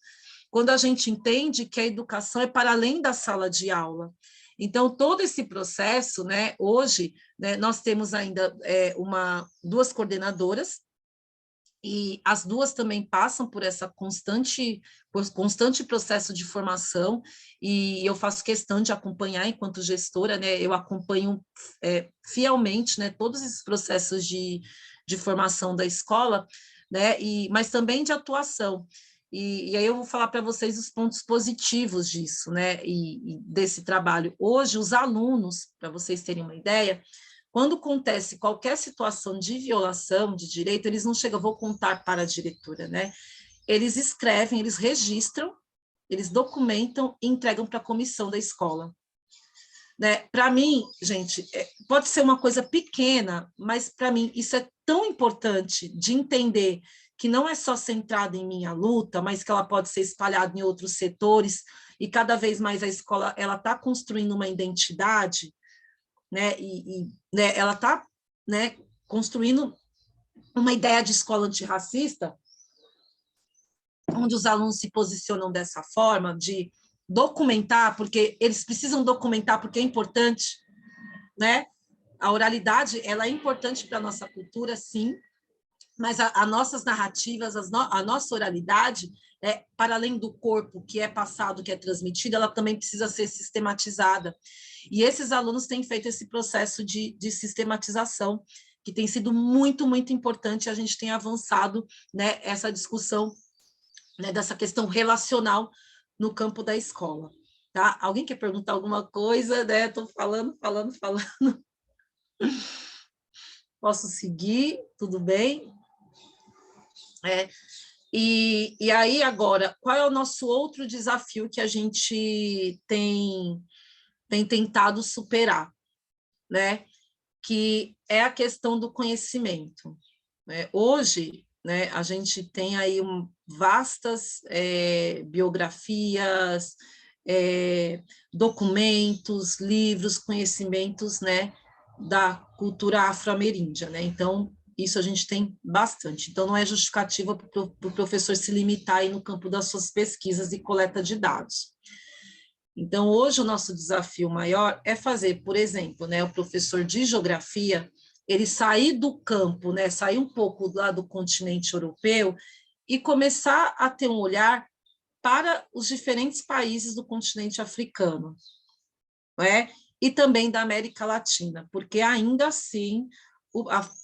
quando a gente entende que a educação é para além da sala de aula. Então, todo esse processo, né, hoje, né, nós temos ainda duas coordenadoras, e as duas também passam por constante processo de formação, e eu faço questão de acompanhar enquanto gestora, né, eu acompanho fielmente, né, todos esses processos de formação da escola, né, mas também de atuação. E aí eu vou falar para vocês os pontos positivos disso, né, e desse trabalho. Hoje, os alunos, para vocês terem uma ideia, quando acontece qualquer situação de violação de direito, eles não chegam, vou contar para a diretora, né? Eles escrevem, eles registram, eles documentam e entregam para a comissão da escola. Né? Para mim, gente, pode ser uma coisa pequena, mas para mim isso é tão importante de entender que não é só centrada em minha luta, mas que ela pode ser espalhada em outros setores, e cada vez mais a escola ela está construindo uma identidade, né, né, ela está, né, construindo uma ideia de escola antirracista, onde os alunos se posicionam dessa forma, de documentar, porque eles precisam documentar, porque é importante, né? A oralidade, ela é importante para a nossa cultura, sim, mas as nossas narrativas, a nossa oralidade, para além do corpo que é passado, que é transmitido, ela também precisa ser sistematizada. E esses alunos têm feito esse processo de sistematização, que tem sido muito, muito importante, a gente tem avançado, né, essa discussão, né, dessa questão relacional no campo da escola. Tá? Alguém quer perguntar alguma coisa? Né? Estou falando. Posso seguir? Tudo bem? E aí, agora, qual é o nosso outro desafio que a gente tem tentado superar, né? Que é a questão do conhecimento. Né? Hoje, né, a gente tem aí vastas biografias, documentos, livros, conhecimentos, né, da cultura afro-ameríndia, né? Então, isso a gente tem bastante. Então, não é justificativa para o professor se limitar aí no campo das suas pesquisas e coleta de dados. Então, hoje o nosso desafio maior é fazer, por exemplo, né, o professor de geografia, ele sair do campo, né, sair um pouco lá do continente europeu e começar a ter um olhar para os diferentes países do continente africano, né, e também da América Latina, porque ainda assim,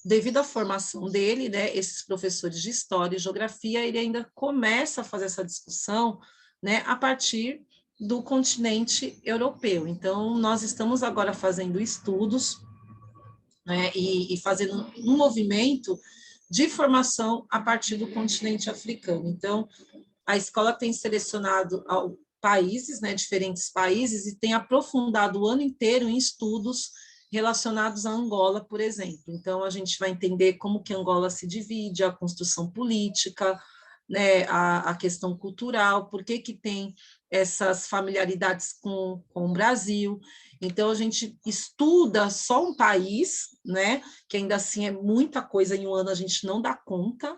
devido à formação dele, né, esses professores de história e geografia, ele ainda começa a fazer essa discussão, né, a partir do continente europeu. Então, nós estamos agora fazendo estudos, né, e fazendo um movimento de formação a partir do continente africano. Então, a escola tem selecionado países, né, diferentes países, e tem aprofundado o ano inteiro em estudos relacionados a Angola, por exemplo. Então, a gente vai entender como que Angola se divide, a construção política, né, a questão cultural, por que tem essas familiaridades com o Brasil. Então, a gente estuda só um país, né, que ainda assim é muita coisa, em um ano a gente não dá conta,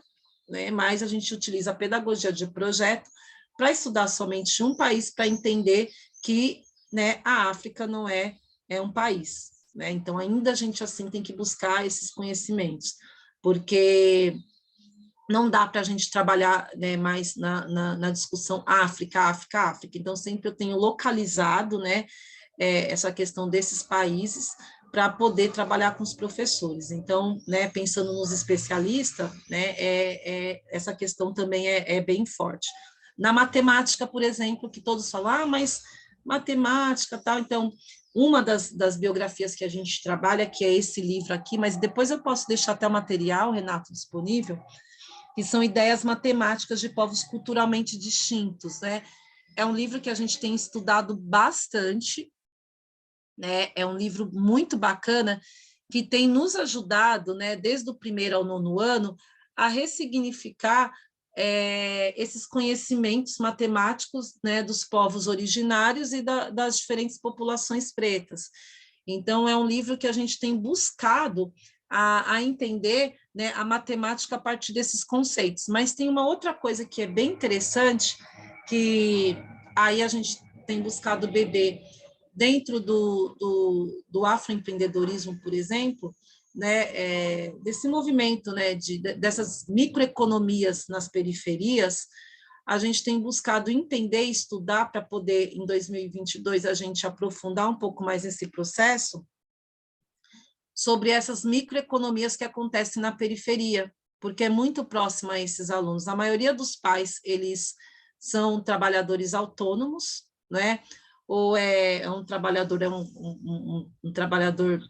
né, mas a gente utiliza a pedagogia de projeto para estudar somente um país, para entender que, né, a África não é um país. Né? Então, ainda a gente assim tem que buscar esses conhecimentos, porque não dá para a gente trabalhar, né, mais na discussão África. Então, sempre eu tenho localizado, né, essa questão desses países para poder trabalhar com os professores. Então, né, pensando nos especialistas, né, essa questão também é bem forte. Na matemática, por exemplo, que todos falam, mas matemática, tal, então, uma das biografias que a gente trabalha, que é esse livro aqui, mas depois eu posso deixar até o material, Renato, disponível, que são ideias matemáticas de povos culturalmente distintos, né? É um livro que a gente tem estudado bastante, né? É um livro muito bacana que tem nos ajudado, né, desde o primeiro ao nono ano, a ressignificar esses conhecimentos matemáticos, né, dos povos originários e das diferentes populações pretas. Então, é um livro que a gente tem buscado a entender, né, a matemática a partir desses conceitos. Mas tem uma outra coisa que é bem interessante, que aí a gente tem buscado beber dentro do afroempreendedorismo, por exemplo, né, desse movimento, né, dessas microeconomias nas periferias, a gente tem buscado entender e estudar para poder, em 2022, a gente aprofundar um pouco mais esse processo sobre essas microeconomias que acontecem na periferia, porque é muito próximo a esses alunos. A maioria dos pais, eles são trabalhadores autônomos, né? Ou é um trabalhador, um trabalhador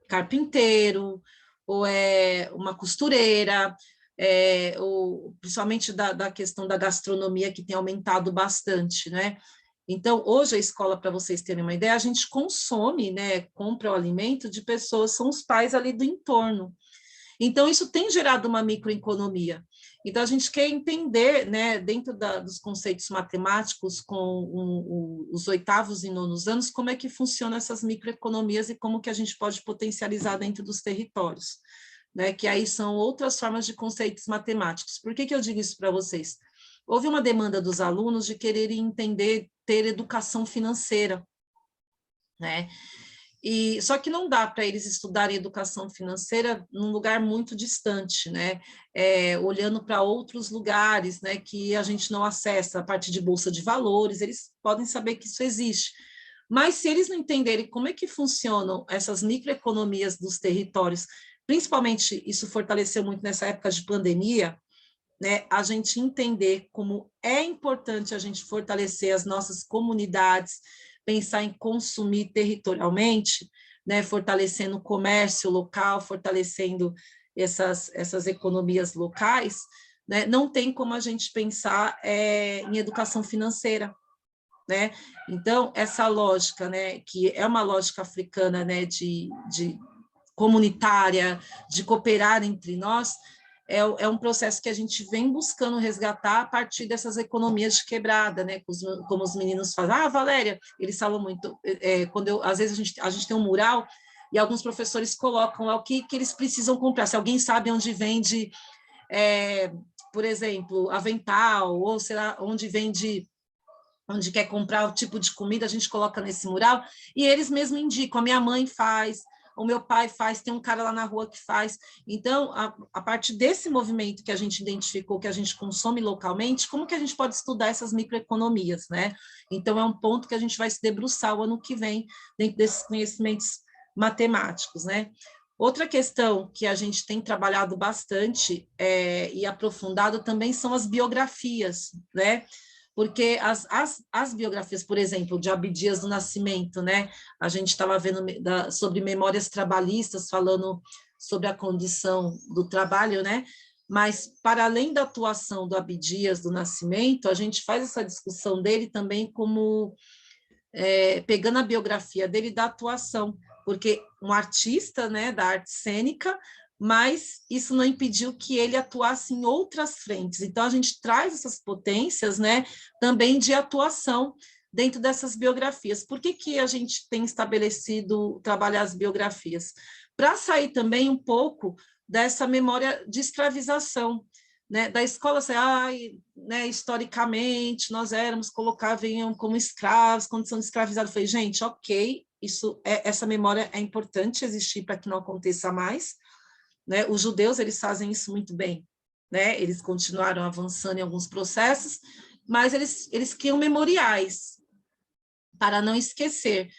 carpinteiro, ou é uma costureira, ou, principalmente da questão da gastronomia, que tem aumentado bastante, né? Então, hoje a escola, para vocês terem uma ideia, a gente consome, né, compra o alimento de pessoas, são os pais ali do entorno. Então, isso tem gerado uma microeconomia. Então, a gente quer entender, né, dentro dos conceitos matemáticos, com os oitavos e nonos anos, como é que funcionam essas microeconomias e como que a gente pode potencializar dentro dos territórios, né, que aí são outras formas de conceitos matemáticos. Por que eu digo isso para vocês? Houve uma demanda dos alunos de quererem entender, ter educação financeira, né? E, só que não dá para eles estudarem educação financeira num lugar muito distante, né? Olhando para outros lugares, né, que a gente não acessa, a partir de bolsa de valores, eles podem saber que isso existe. Mas se eles não entenderem como é que funcionam essas microeconomias dos territórios, principalmente isso fortaleceu muito nessa época de pandemia, né, a gente entender como é importante a gente fortalecer as nossas comunidades, pensar em consumir territorialmente, né, fortalecendo o comércio local, fortalecendo essas economias locais, né, não tem como a gente pensar em educação financeira, né? Então, essa lógica, né, que é uma lógica africana, né, de comunitária, de cooperar entre nós, é um processo que a gente vem buscando resgatar a partir dessas economias de quebrada, né? Como os meninos falam, Valéria, eles falam muito, às vezes a gente tem um mural e alguns professores colocam lá o que eles precisam comprar, se alguém sabe onde vende, por exemplo, avental, ou sei lá, onde quer comprar o tipo de comida, a gente coloca nesse mural, e eles mesmos indicam, a minha mãe faz, o meu pai faz, tem um cara lá na rua que faz. Então, a partir desse movimento que a gente identificou, que a gente consome localmente, como que a gente pode estudar essas microeconomias, né? Então, é um ponto que a gente vai se debruçar o ano que vem, dentro desses conhecimentos matemáticos, né? Outra questão que a gente tem trabalhado bastante e aprofundado também são as biografias, né? Porque as biografias, por exemplo, de Abdias do Nascimento, né? A gente estava vendo sobre memórias trabalhistas, falando sobre a condição do trabalho, né? Mas, para além da atuação do Abdias do Nascimento, a gente faz essa discussão dele também como pegando a biografia dele da atuação, porque um artista, né, da arte cênica, mas isso não impediu que ele atuasse em outras frentes. Então, a gente traz essas potências, né, também de atuação dentro dessas biografias. Por que a gente tem estabelecido trabalhar as biografias? Para sair também um pouco dessa memória de escravização, né, da escola, assim, né, historicamente, nós éramos, colocavam como escravos, condição de escravizado. Eu falei, gente, ok, essa memória é importante existir para que não aconteça mais, né? Os judeus, eles fazem isso muito bem, né? Eles continuaram avançando em alguns processos, mas eles criam memoriais para não esquecer.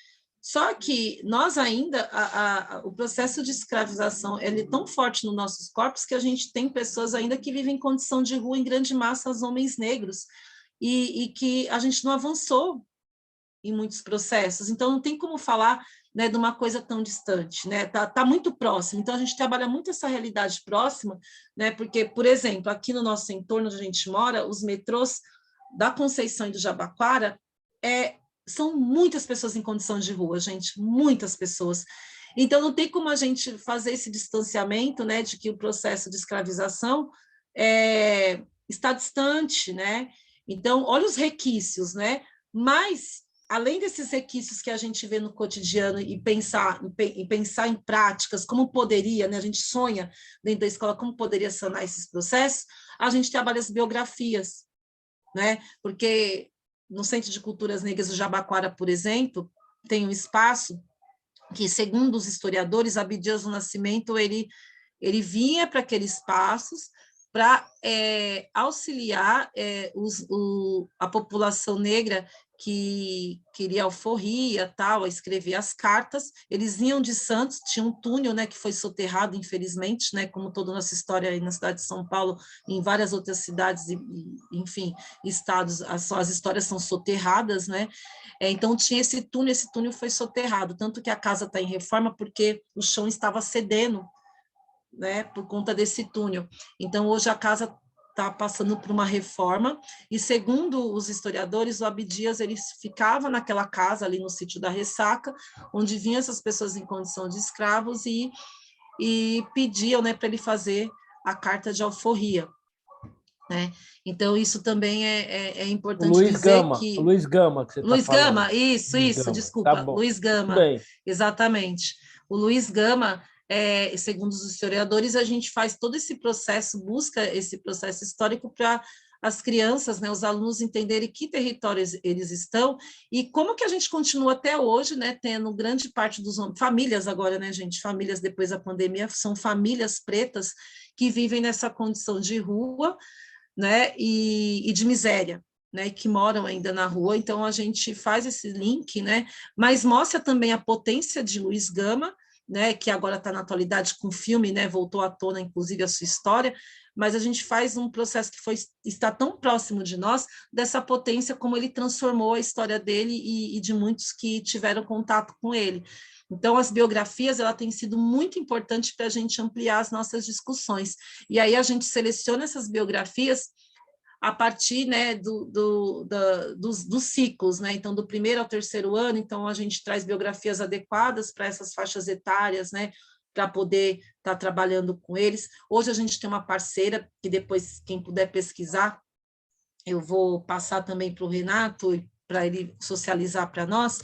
Só que nós ainda, o processo de escravização ele é tão forte nos nossos corpos que a gente tem pessoas ainda que vivem em condição de rua em grande massa, os homens negros, e que a gente não avançou em muitos processos. Então, não tem como falar né, de uma coisa tão distante, né? Tá muito próximo. Então, a gente trabalha muito essa realidade próxima, né? Porque, por exemplo, aqui no nosso entorno onde a gente mora, os metrôs da Conceição e do Jabaquara são muitas pessoas em condição de rua, gente, muitas pessoas. Então, não tem como a gente fazer esse distanciamento, né, de que o processo de escravização está distante, né? Então, olha os requisitos, né? Mas, além desses requisitos que a gente vê no cotidiano e pensar em práticas, como poderia, né? A gente sonha dentro da escola como poderia sanar esses processos, a gente trabalha as biografias, né? Porque no Centro de Culturas Negras do Jabaquara, por exemplo, tem um espaço que, segundo os historiadores, Abdias do Nascimento, ele vinha para aqueles espaços para auxiliar a população negra que queria alforria, tal, a escrever as cartas. Eles vinham de Santos, tinha um túnel, né, que foi soterrado, infelizmente, né, como toda a nossa história aí na cidade de São Paulo, em várias outras cidades, enfim, estados, as histórias são soterradas, né? Então, tinha esse túnel foi soterrado, tanto que a casa está em reforma porque o chão estava cedendo, né, por conta desse túnel. Então, hoje a casa está passando por uma reforma, e segundo os historiadores, o Abdias ele ficava naquela casa ali no sítio da Ressaca, onde vinham essas pessoas em condição de escravos e pediam, né, para ele fazer a carta de alforria, né? Então, isso também é O importante dizer O que... Luiz Gama que você está Luiz falando. Gama, isso, Luiz Gama, tá desculpa, bom. Luiz Tudo Gama, bem. exatamente. O Luiz Gama, segundo os historiadores, a gente faz todo esse processo, busca esse processo histórico para as crianças, né, os alunos entenderem que territórios eles estão e como que a gente continua até hoje, né, tendo grande parte dos famílias agora, né, gente, famílias depois da pandemia, são famílias pretas que vivem nessa condição de rua, né, e de miséria, né, que moram ainda na rua. Então a gente faz esse link, né, mas mostra também a potência de Luiz Gama, né, que agora está na atualidade com o filme, né, voltou à tona, inclusive, a sua história, mas a gente faz um processo que está tão próximo de nós, dessa potência, como ele transformou a história dele e de muitos que tiveram contato com ele. Então, as biografias, ela tem sido muito importante para a gente ampliar as nossas discussões. E aí a gente seleciona essas biografias a partir, né, dos ciclos, né? Então, do primeiro ao terceiro ano, então a gente traz biografias adequadas para essas faixas etárias, né, para poder estar trabalhando com eles. Hoje a gente tem uma parceira, que depois, quem puder pesquisar, eu vou passar também para o Renato, para ele socializar para nós,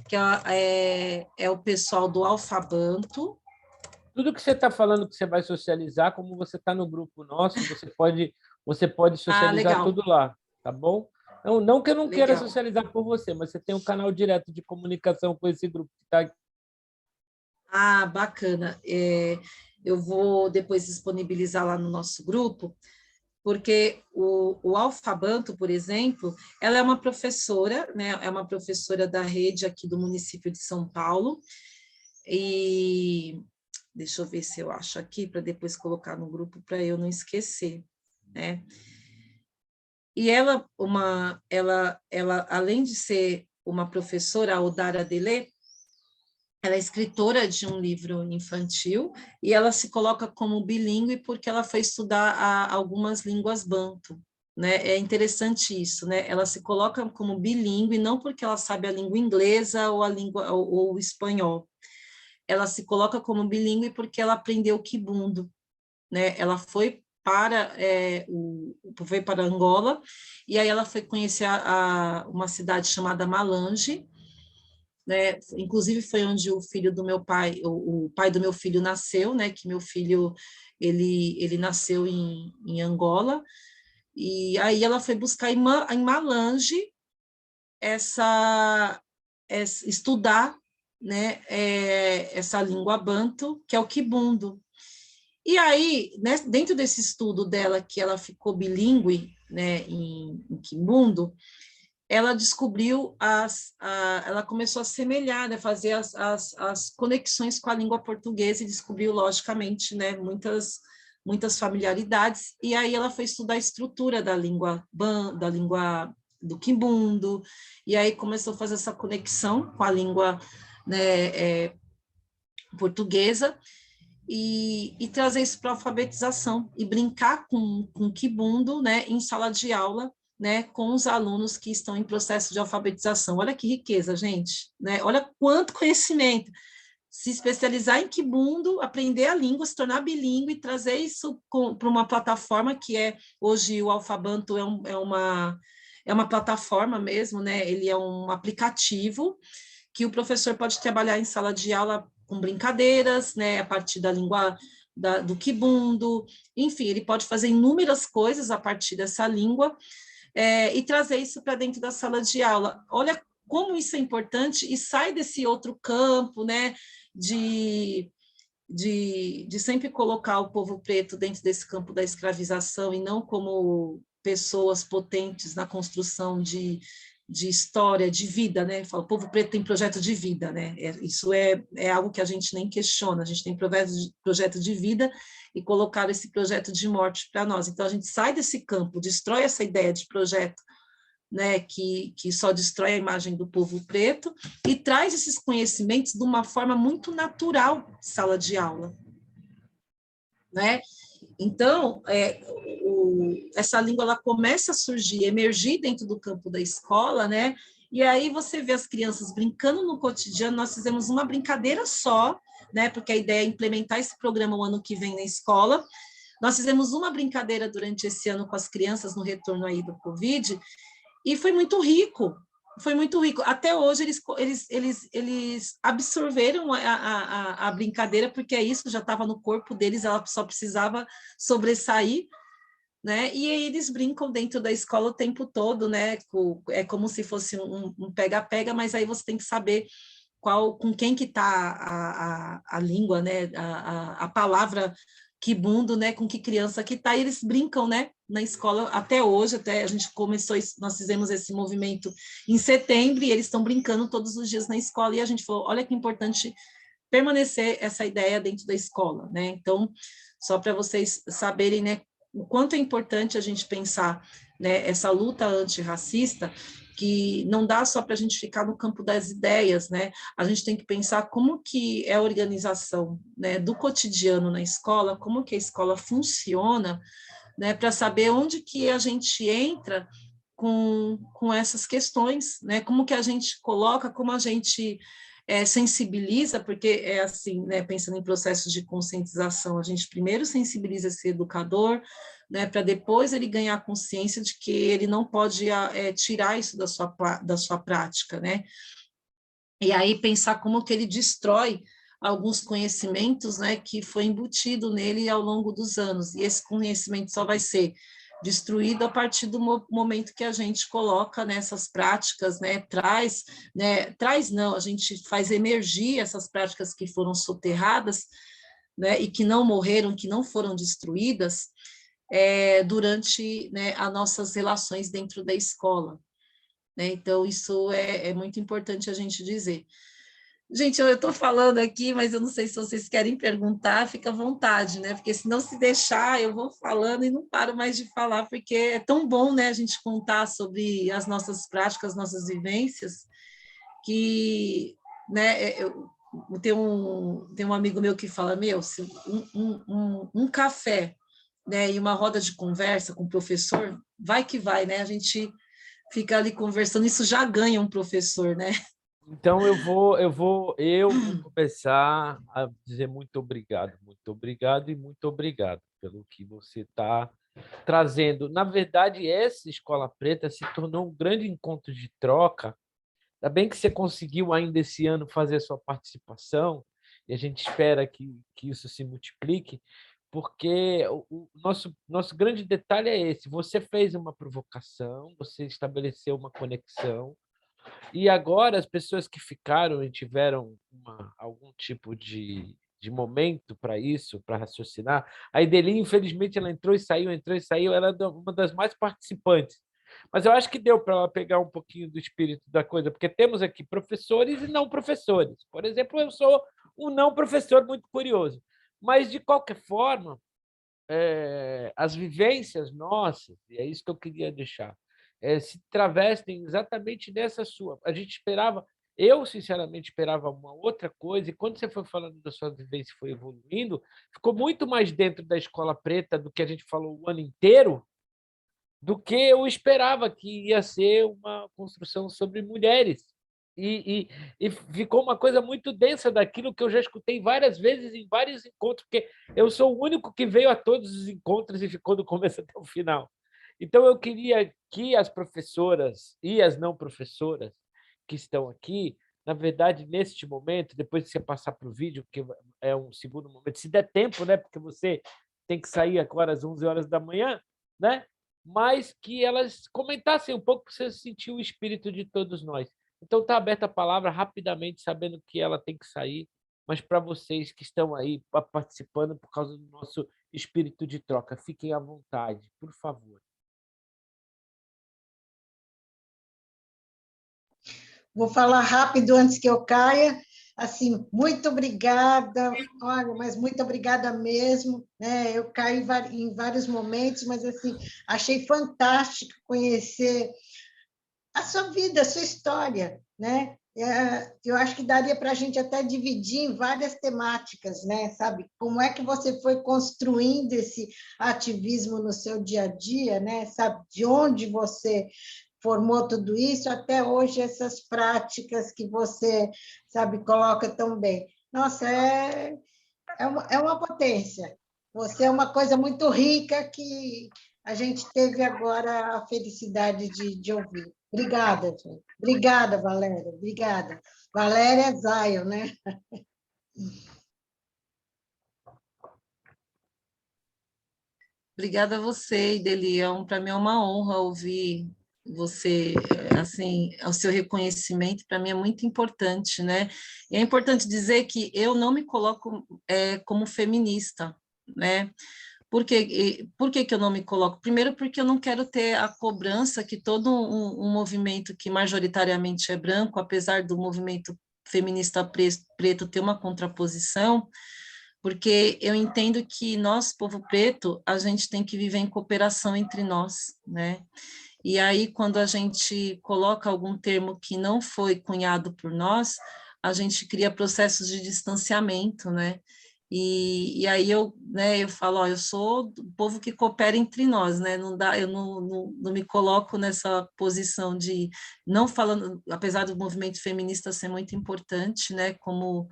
que é o pessoal do Alfabanto. Tudo que você está falando que você vai socializar, como você está no grupo nosso, você pode socializar Legal, tudo lá, tá bom? Não, não que eu não queira legal. socializar com você, mas você tem um canal direto de comunicação com esse grupo que está aqui. Bacana. Eu vou depois disponibilizar lá no nosso grupo, porque o Alfabanto, por exemplo, ela é uma professora, né? É uma professora da rede aqui do município de São Paulo, e deixa eu ver se eu acho aqui para depois colocar no grupo para eu não esquecer, né? E ela, além de ser uma professora, a Odara Delê, ela é escritora de um livro infantil e ela se coloca como bilíngue porque ela foi estudar algumas línguas banto, né? É interessante isso, né? Ela se coloca como bilíngue não porque ela sabe a língua inglesa ou a língua ou o espanhol. Ela se coloca como bilíngue porque ela aprendeu Kibundo, né? Ela foi para Angola e aí ela foi conhecer uma cidade chamada Malange, né? Inclusive foi onde o filho do meu pai, o pai do meu filho nasceu, né? Que meu filho ele nasceu em Angola, e aí ela foi buscar em Malange estudar, né? Essa língua banto, que é o Kibundo. E aí, né, dentro desse estudo dela, que ela ficou bilíngue, né, em Kibundo, ela descobriu ela começou a semelhar, né, fazer as conexões com a língua portuguesa e descobriu, logicamente, né, muitas familiaridades, e aí ela foi estudar a estrutura da língua do Quimbundo, e aí começou a fazer essa conexão com a língua né, portuguesa, e trazer isso para a alfabetização, e brincar com Kibundo, né, em sala de aula, né, com os alunos que estão em processo de alfabetização. Olha que riqueza, gente, né? Olha quanto conhecimento. Se especializar em Kibundo, aprender a língua, se tornar bilíngue e trazer isso para uma plataforma que hoje o Alfabanto é uma plataforma mesmo, né? Ele é um aplicativo que o professor pode trabalhar em sala de aula com brincadeiras, né, a partir da língua do Kibundo, enfim, ele pode fazer inúmeras coisas a partir dessa língua, e trazer isso para dentro da sala de aula. Olha como isso é importante, e sai desse outro campo, né, de sempre colocar o povo preto dentro desse campo da escravização e não como pessoas potentes na construção de história, de vida, né? Fala, o povo preto tem projeto de vida, né? Isso é algo que a gente nem questiona, a gente tem projeto de vida e colocar esse projeto de morte para nós. Então, a gente sai desse campo, destrói essa ideia de projeto, né, que só destrói a imagem do povo preto, e traz esses conhecimentos de uma forma muito natural, sala de aula, né? Então, essa língua ela começa a surgir, emergir dentro do campo da escola, né? E aí você vê as crianças brincando no cotidiano. Nós fizemos uma brincadeira só, né? Porque a ideia é implementar esse programa o ano que vem na escola. Nós fizemos uma brincadeira durante esse ano com as crianças no retorno aí do Covid, e foi muito rico, foi muito rico. Até hoje eles absorveram a brincadeira, porque é isso, já estava no corpo deles, ela só precisava sobressair, né? E aí eles brincam dentro da escola o tempo todo, né? É como se fosse um pega-pega, mas aí você tem que saber com quem que está a língua, né? A palavra Kibundo, né? Com que criança que está, e eles brincam, né? Na escola até hoje, até a gente começou, nós fizemos esse movimento em setembro, e eles estão brincando todos os dias na escola, e a gente falou, olha que importante permanecer essa ideia dentro da escola, né? Então, só para vocês saberem, né, o quanto é importante a gente pensar, né, essa luta antirracista, que não dá só para a gente ficar no campo das ideias, né? A gente tem que pensar como que é a organização, né, do cotidiano na escola, como que a escola funciona, né, para saber onde que a gente entra com essas questões, né? Como que a gente coloca, como a gente sensibiliza, porque é assim, né, pensando em processos de conscientização, a gente primeiro sensibiliza esse educador, né, para depois ele ganhar consciência de que ele não pode tirar isso da sua prática, né? E aí pensar como que ele destrói alguns conhecimentos, né, que foi embutido nele ao longo dos anos, e esse conhecimento só vai ser destruído a partir do momento que a gente coloca nessas práticas, traz não, a gente faz emergir essas práticas que foram soterradas, né, e que não morreram, que não foram destruídas, durante, né, as nossas relações dentro da escola, né? Então, isso é muito importante a gente dizer. Gente, eu estou falando aqui, mas eu não sei se vocês querem perguntar, fica à vontade, né? Porque se não se deixar, eu vou falando e não paro mais de falar, porque é tão bom, né, a gente contar sobre as nossas práticas, nossas vivências, que, né, tem um amigo meu que fala, meu, se um café, né, e uma roda de conversa com o professor, vai que vai, né? A gente fica ali conversando, isso já ganha um professor, né? Então eu vou começar a dizer muito obrigado e muito obrigado pelo que você está trazendo. Na verdade, essa Escola Preta se tornou um grande encontro de troca. Ainda bem que você conseguiu ainda esse ano fazer a sua participação, e a gente espera que isso se multiplique, porque o nosso grande detalhe é esse: você fez uma provocação, você estabeleceu uma conexão, e agora as pessoas que ficaram e tiveram algum tipo de momento para isso, para raciocinar. A Ideli, infelizmente, ela entrou e saiu, ela é uma das mais participantes. Mas eu acho que deu para ela pegar um pouquinho do espírito da coisa, porque temos aqui professores e não professores. Por exemplo, eu sou um não professor muito curioso. Mas, de qualquer forma, as vivências nossas, e é isso que eu queria deixar, se travestem exatamente nessa sua. A gente esperava Eu, sinceramente, esperava uma outra coisa, e quando você foi falando da sua vivência e foi evoluindo, ficou muito mais dentro da escola preta do que a gente falou o ano inteiro, do que eu esperava que ia ser uma construção sobre mulheres. E ficou uma coisa muito densa daquilo que eu já escutei várias vezes em vários encontros, porque eu sou o único que veio a todos os encontros e ficou do começo até o final. Então, eu queria que as professoras e as não professoras que estão aqui, na verdade, neste momento, depois de você passar para o vídeo, que é um segundo momento, se der tempo, né? Porque você tem que sair agora às 11 horas da manhã, né? Mas que elas comentassem um pouco para você sentir o espírito de todos nós. Então, está aberta a palavra rapidamente, sabendo que ela tem que sair, mas para vocês que estão aí participando por causa do nosso espírito de troca, fiquem à vontade, por favor. Vou falar rápido antes que eu caia. Assim, muito obrigada, olha, mas muito obrigada mesmo, né? Eu caí em vários momentos, mas assim, achei fantástico conhecer a sua vida, a sua história, né? Eu acho que daria para a gente até dividir em várias temáticas, né? Sabe? Como é que você foi construindo esse ativismo no seu dia a dia, né? Sabe? De onde você formou tudo isso até hoje, essas práticas que você, sabe, coloca tão bem. Nossa, é uma potência. Você é uma coisa muito rica que a gente teve agora a felicidade de ouvir. Obrigada, gente. Obrigada, Valéria. Obrigada. Valéria Zion, né? Obrigada a você, Idelião. Para mim é uma honra ouvir você, assim, o seu reconhecimento para mim é muito importante, né? E é importante dizer que eu não me coloco como feminista, né? Por que que eu não me coloco? Primeiro, porque eu não quero ter a cobrança que todo um movimento que majoritariamente é branco, apesar do movimento feminista preto ter uma contraposição, porque eu entendo que nós, povo preto, a gente tem que viver em cooperação entre nós, né? E aí, quando a gente coloca algum termo que não foi cunhado por nós, a gente cria processos de distanciamento, né? E aí eu falo, ó, eu sou do povo que coopera entre nós, né? Não dá, eu não me coloco nessa posição de não falando, apesar do movimento feminista ser muito importante, né? Como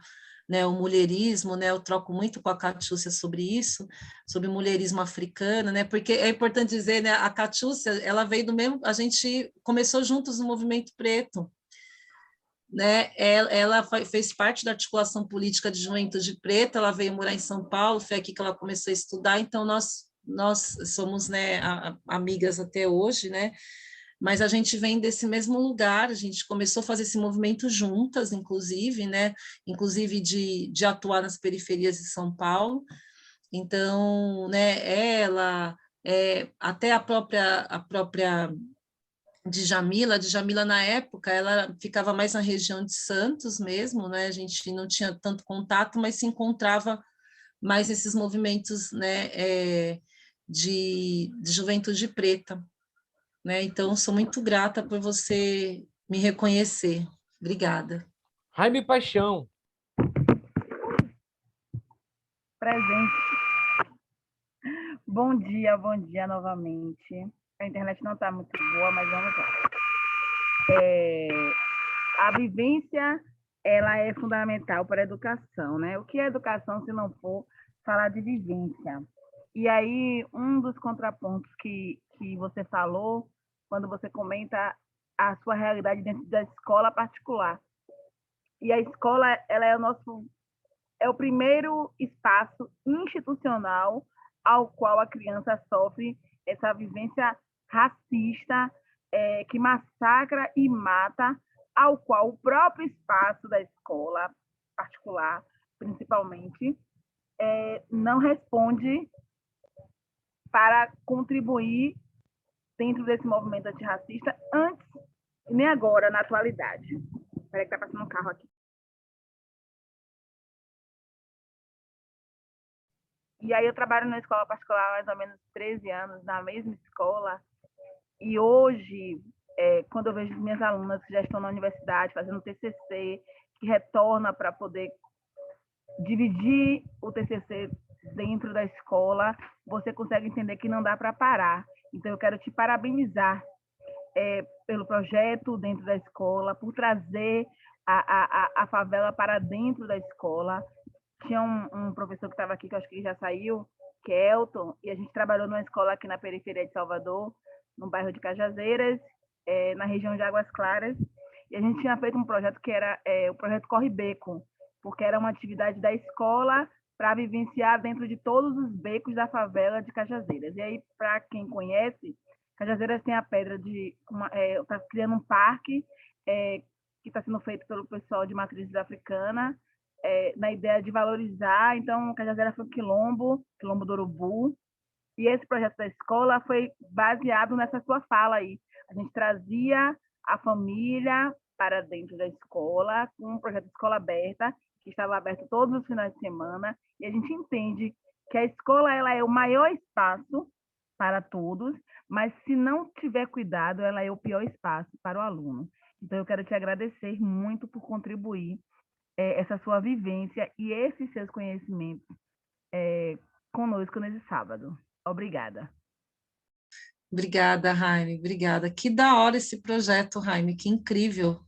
né, o mulherismo, né, eu troco muito com a Catiúcia sobre isso, sobre o mulherismo africano, né, porque é importante dizer, né, a Catiúcia, ela veio do mesmo, a gente começou juntos no movimento preto, né, ela fez parte da articulação política de juventude preta, ela veio morar em São Paulo, foi aqui que ela começou a estudar, então nós somos, né, amigas até hoje, né, mas a gente vem desse mesmo lugar, a gente começou a fazer esse movimento juntas, inclusive, né, inclusive de atuar nas periferias de São Paulo, então, né, ela, até a própria Djamila na época, ela ficava mais na região de Santos mesmo, né, a gente não tinha tanto contato, mas se encontrava mais nesses movimentos, né, de juventude preta, né? Então, sou muito grata por você me reconhecer. Obrigada. Jaime Paixão. Presente. Bom dia novamente. A internet não está muito boa, mas vamos lá. A vivência, ela é fundamental para a educação, né? O que é educação se não for falar de vivência? E aí, um dos contrapontos que você falou, quando você comenta a sua realidade dentro da escola particular. E a escola, ela é o primeiro espaço institucional ao qual a criança sofre essa vivência racista que massacra e mata, ao qual o próprio espaço da escola particular, principalmente, não responde para contribuir dentro desse movimento antirracista antes nem agora, na atualidade. Espera que está passando um carro aqui. E aí eu trabalho na escola particular há mais ou menos 13 anos, na mesma escola, e hoje quando eu vejo minhas alunas que já estão na universidade, fazendo TCC, que retorna para poder dividir o TCC dentro da escola, você consegue entender que não dá para parar. Então, eu quero te parabenizar pelo projeto dentro da escola, por trazer a favela para dentro da escola. Tinha um professor que estava aqui, que eu acho que já saiu, que é Elton, e a gente trabalhou numa escola aqui na periferia de Salvador, no bairro de Cajazeiras, na região de Águas Claras, e a gente tinha feito um projeto que era o projeto Corre Beco, porque era uma atividade da escola para vivenciar dentro de todos os becos da favela de Cajazeiras. E aí, para quem conhece, Cajazeiras tem a pedra de... Está criando um parque que está sendo feito pelo pessoal de matrizes africana, na ideia de valorizar. Então, Cajazeiras foi um quilombo do Urubu, e esse projeto da escola foi baseado nessa sua fala aí. A gente trazia a família para dentro da escola, com um projeto de escola aberta, que estava aberto todos os finais de semana, e a gente entende que a escola ela é o maior espaço para todos, mas se não tiver cuidado, ela é o pior espaço para o aluno. Então, eu quero te agradecer muito por contribuir essa sua vivência e esses seus conhecimentos conosco nesse sábado. Obrigada. Obrigada, Jaime, obrigada. Que da hora esse projeto, Jaime, que incrível.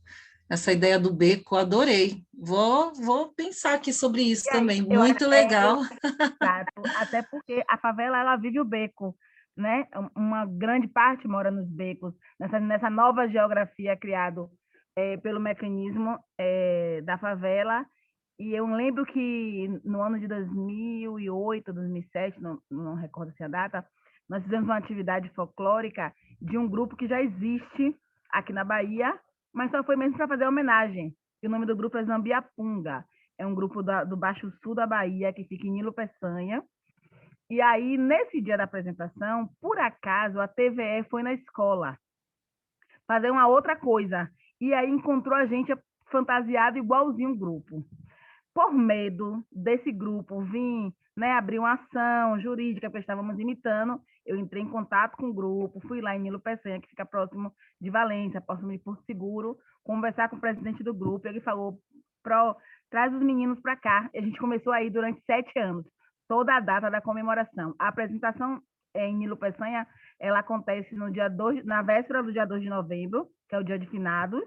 Essa ideia do beco, adorei. Vou pensar aqui sobre isso também, muito legal. Exato, até porque a favela, ela vive o beco, né? Uma grande parte mora nos becos, nessa nova geografia criada pelo mecanismo da favela. E eu lembro que no ano de 2008, 2007, não recordo se a data, nós fizemos uma atividade folclórica de um grupo que já existe aqui na Bahia, mas só foi mesmo para fazer homenagem. E o nome do grupo é Zambiapunga. É um grupo do Baixo Sul da Bahia, que fica em Nilo Peçanha. E aí, nesse dia da apresentação, por acaso, a TVE foi na escola fazer uma outra coisa. E aí encontrou a gente fantasiado igualzinho o grupo. Por medo desse grupo vir, né, abrir uma ação jurídica, porque estávamos imitando, eu entrei em contato com o grupo, fui lá em Nilo Peçanha, que fica próximo de Valência, próximo de Porto Seguro, conversar com o presidente do grupo. Ele falou, traz os meninos para cá. E a gente começou aí durante 7 anos, toda a data da comemoração. A apresentação em Nilo Peçanha, ela acontece no dia 2, na véspera do dia 2 de novembro, que é o dia de finados,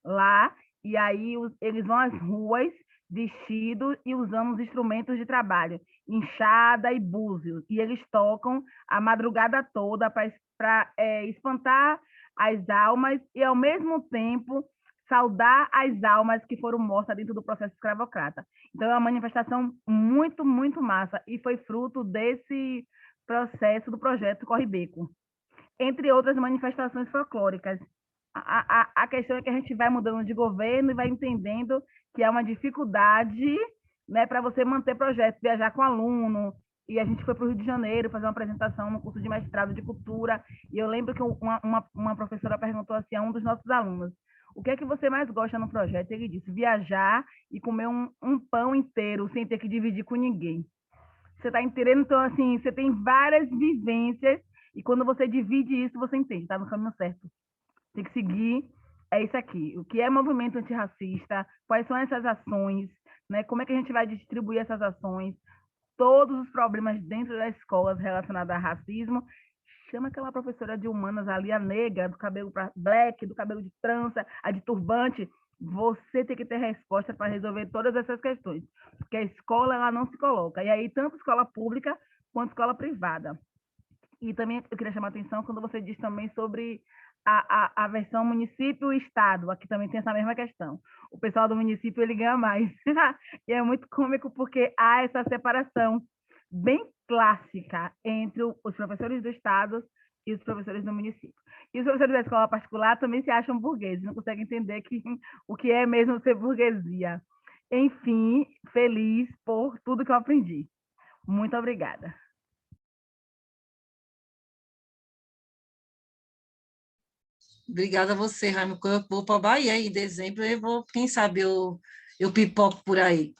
lá, e aí eles vão às ruas vestidos e usando os instrumentos de trabalho, enxada e búzios, e eles tocam a madrugada toda para espantar as almas e, ao mesmo tempo, saudar as almas que foram mortas dentro do processo escravocrata. Então, é uma manifestação muito, muito massa, e foi fruto desse processo do projeto Corre Beco, entre outras manifestações folclóricas. A questão é que a gente vai mudando de governo e vai entendendo que é uma dificuldade, né, para você manter projetos, viajar com aluno. E a gente foi para o Rio de Janeiro fazer uma apresentação no curso de mestrado de cultura, e eu lembro que uma professora perguntou assim a um dos nossos alunos: o que é que você mais gosta no projeto? Ele disse: viajar e comer um pão inteiro sem ter que dividir com ninguém. Você está entendendo? Então, assim, você tem várias vivências, e quando você divide isso, você entende, está no caminho certo. Tem que seguir, é isso aqui. O que é movimento antirracista? Quais são essas ações? Né? Como é que a gente vai distribuir essas ações? Todos os problemas dentro das escolas relacionados a racismo. Chama aquela professora de humanas ali, a negra, do cabelo black, do cabelo de trança, a de turbante. Você tem que ter resposta para resolver todas essas questões, porque a escola ela não se coloca. E aí, tanto escola pública quanto escola privada. E também eu queria chamar a atenção quando você diz também sobre a versão município e estado. Aqui também tem essa mesma questão. O pessoal do município ele ganha mais. E é muito cômico porque há essa separação bem clássica entre os professores do estado e os professores do município. E os professores da escola particular também se acham burgueses, não conseguem entender o que é mesmo ser burguesia. Enfim, feliz por tudo que eu aprendi. Muito obrigada. Obrigada a você, Raimo. Quando eu vou para a Bahia em dezembro, quem sabe eu pipoco por aí.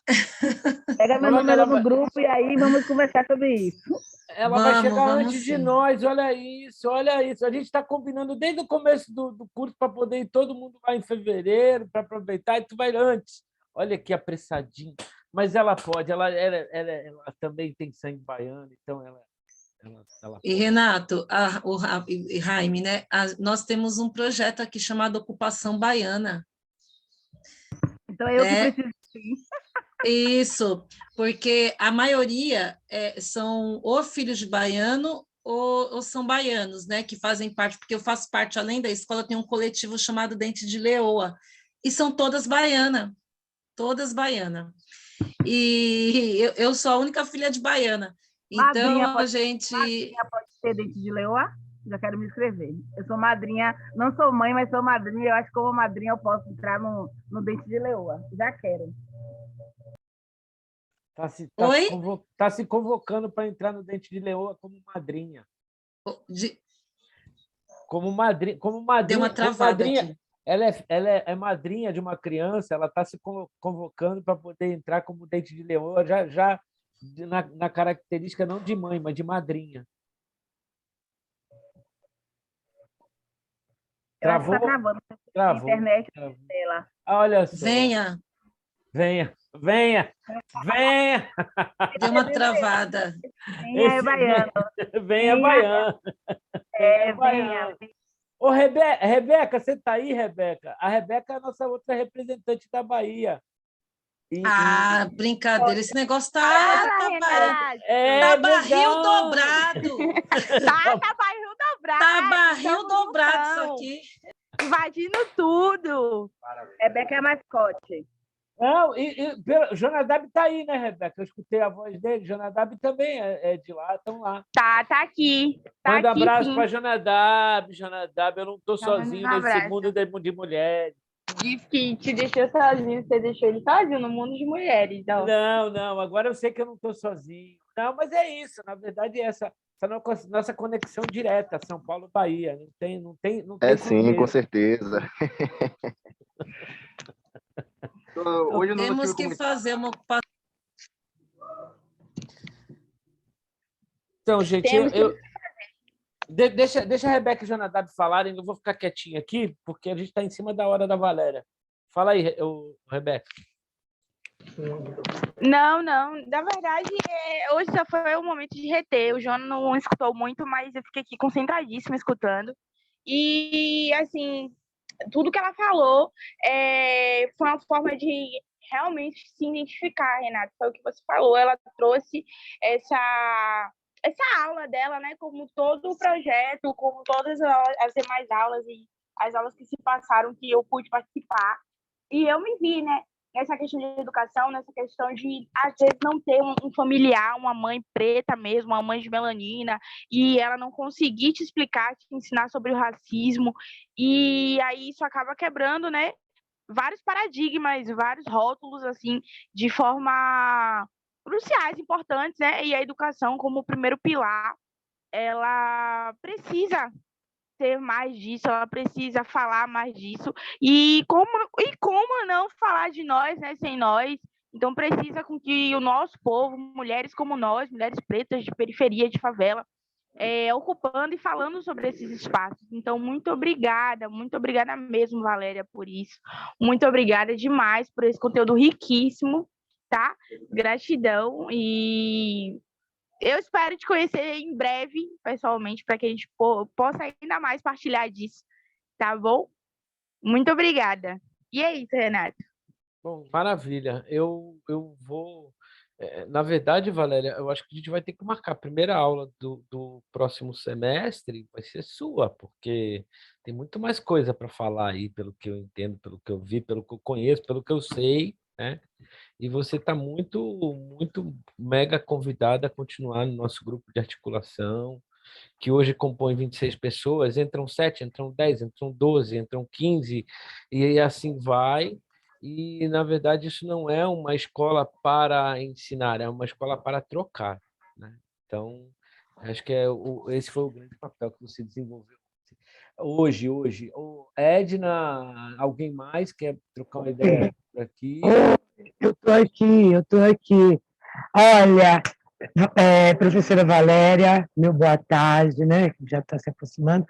Pega meu número no grupo e aí vamos conversar sobre isso. Ela vai chegar antes de nós, olha isso. olha isso. A gente está combinando desde o começo do curso para poder ir, todo mundo vai em fevereiro para aproveitar, e tu vai antes. Olha que apressadinho. Mas ela pode, ela também tem sangue baiano, então ela E, pode. Renato, e Jaime, né? Nós temos um projeto aqui chamado Ocupação Baiana. Então, eu que né? preciso sim. Isso, porque a maioria são ou filhos de baiano ou são baianos, né, que fazem parte, porque eu faço parte, além da escola, tem um coletivo chamado Dente de Leoa, e são todas baianas, todas baianas. E eu sou a única filha de baiana. Então, Madrinha a gente... Madrinha pode ser Dente de Leoa? Já quero me inscrever. Eu sou madrinha, não sou mãe, mas sou madrinha. Eu acho que como madrinha eu posso entrar no Dente de Leoa. Já quero. Oi? Tá se convocando para entrar no Dente de Leoa como madrinha. Como madrinha. Deu uma travada aqui. Ela é madrinha de uma criança, ela está se convocando para poder entrar como Dente de Leoa, já na característica não de mãe, mas de madrinha. Travou? Está travando. Travou. A internet dela. Olha só. Venha. Deu uma travada. Venha, baiano. Venha, baiano. Venha. Ô, Rebeca, você está aí, Rebeca? A Rebeca é a nossa outra representante da Bahia. Brincadeira, esse negócio tá barril dobrado. Tá barril dobrado. Tá barril dobrado isso aqui. Invadindo tudo. Rebeca é mascote. Não, Jonadab está aí, né, Rebeca? Eu escutei a voz dele. Jonadab também é de lá, estão lá. Tá aqui. Manda abraço para Jonadab. Jonadab, eu não estou sozinho nesse mundo de mulheres. Diz que te deixou sozinho, você deixou ele sozinho no mundo de mulheres. Ó. Não, agora eu sei que eu não estou sozinho. Não, mas é isso, na verdade, essa nossa conexão direta, São Paulo-Bahia. Não tem sim, com certeza. Hoje temos que fazer uma ocupação. Então, gente, deixa a Rebeca e o Jonadab falarem, eu vou ficar quietinho aqui, porque a gente está em cima da hora da Valéria. Fala aí, Rebeca. Não. Na verdade, hoje só foi o momento de reter. O João não escutou muito, mas eu fiquei aqui concentradíssima escutando. E, assim, tudo que ela falou foi uma forma de realmente se identificar, Renato. Foi o que você falou. Ela trouxe essa aula dela, né, como todo o projeto, como todas as demais aulas e as aulas que se passaram, que eu pude participar. E eu me vi, né, nessa questão de educação, nessa questão de, às vezes, não ter um familiar, uma mãe preta mesmo, uma mãe de melanina, e ela não conseguir te explicar, te ensinar sobre o racismo. E aí isso acaba quebrando, né, vários paradigmas, vários rótulos, assim, de forma cruciais, importantes, né? E a educação, como primeiro pilar, ela precisa ter mais disso, ela precisa falar mais disso. E como não falar de nós, né? Sem nós. Então, precisa com que o nosso povo, mulheres como nós, mulheres pretas de periferia, de favela, ocupando e falando sobre esses espaços. Então, muito obrigada mesmo, Valéria, por isso. Muito obrigada demais por esse conteúdo riquíssimo, tá? Gratidão, e eu espero te conhecer em breve, pessoalmente, para que a gente possa ainda mais partilhar disso, tá bom? Muito obrigada. E é isso, Renato. Bom, maravilha. Eu vou... Na verdade, Valéria, eu acho que a gente vai ter que marcar a primeira aula do próximo semestre, vai ser sua, porque tem muito mais coisa para falar aí, pelo que eu entendo, pelo que eu vi, pelo que eu conheço, pelo que eu sei, né? E você está muito mega convidada a continuar no nosso grupo de articulação, que hoje compõe 26 pessoas, entram 7, entram 10, entram 12, entram 15, e assim vai. E, na verdade, isso não é uma escola para ensinar, é uma escola para trocar, né? Então, acho que esse foi o grande papel que você desenvolveu hoje. Edna, alguém mais quer trocar uma ideia por aqui? Eu estou aqui. Olha, Professora Valéria, meu boa tarde, né? Que já está se aproximando.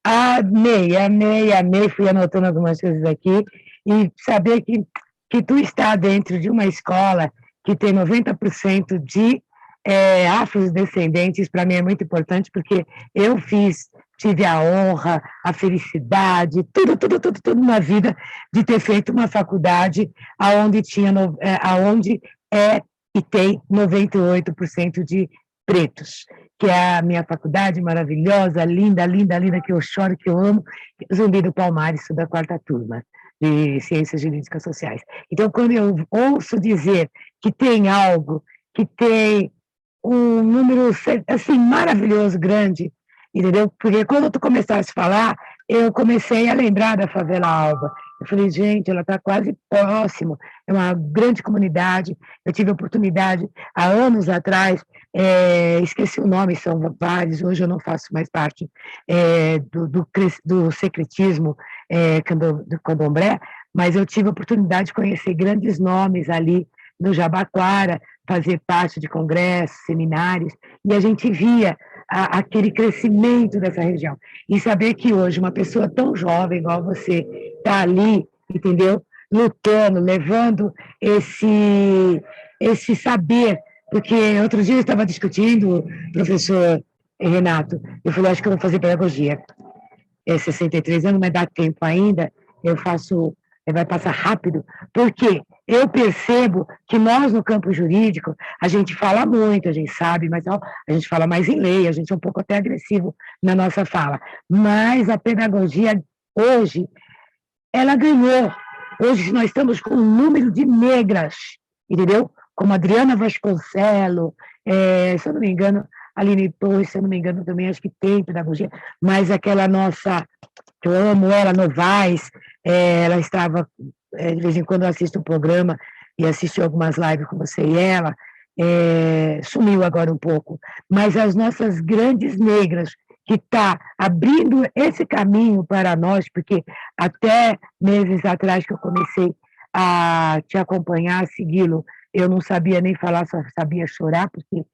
Amei, amei, amei. Fui anotando algumas coisas aqui e saber que tu está dentro de uma escola que tem 90% de afrodescendentes, para mim é muito importante, porque eu tive a honra, a felicidade, tudo na vida de ter feito uma faculdade aonde e tem 98% de pretos, que é a minha faculdade maravilhosa, linda, linda, linda, que eu choro, que eu amo, Zumbi do Palmares, sou da 4ª turma de Ciências Jurídicas Sociais. Então, quando eu ouço dizer que tem algo, que tem um número assim maravilhoso, grande, entendeu? Porque quando tu começaste a falar, eu comecei a lembrar da Favela Alba. Eu falei, gente, ela está quase próximo, é uma grande comunidade. Eu tive a oportunidade, há anos atrás, esqueci o nome, são vários, hoje eu não faço mais parte do secretismo do candomblé, mas eu tive a oportunidade de conhecer grandes nomes ali no Jabaquara, fazer parte de congressos, seminários, e a gente via aquele crescimento dessa região. E saber que hoje uma pessoa tão jovem igual você está ali, entendeu? Lutando, levando esse saber, porque outro dia eu estava discutindo, professor Renato, eu falei, acho que eu vou fazer pedagogia. 63 anos, mas dá tempo ainda, eu faço, vai passar rápido, porque eu percebo que nós, no campo jurídico, a gente fala muito, a gente sabe, mas a gente fala mais em lei, a gente é um pouco até agressivo na nossa fala, mas a pedagogia, hoje, ela ganhou. Hoje nós estamos com um número de negras, entendeu? Como Adriana Vasconcelos, se eu não me engano, Aline Torres, se eu não me engano, também acho que tem pedagogia, mas aquela nossa, que eu amo ela, Novaes, ela estava, de vez em quando eu assisto um programa e assisti algumas lives com você e ela, sumiu agora um pouco, mas as nossas grandes negras, que está abrindo esse caminho para nós, porque até meses atrás que eu comecei a te acompanhar, a segui-lo, eu não sabia nem falar, só sabia chorar, porque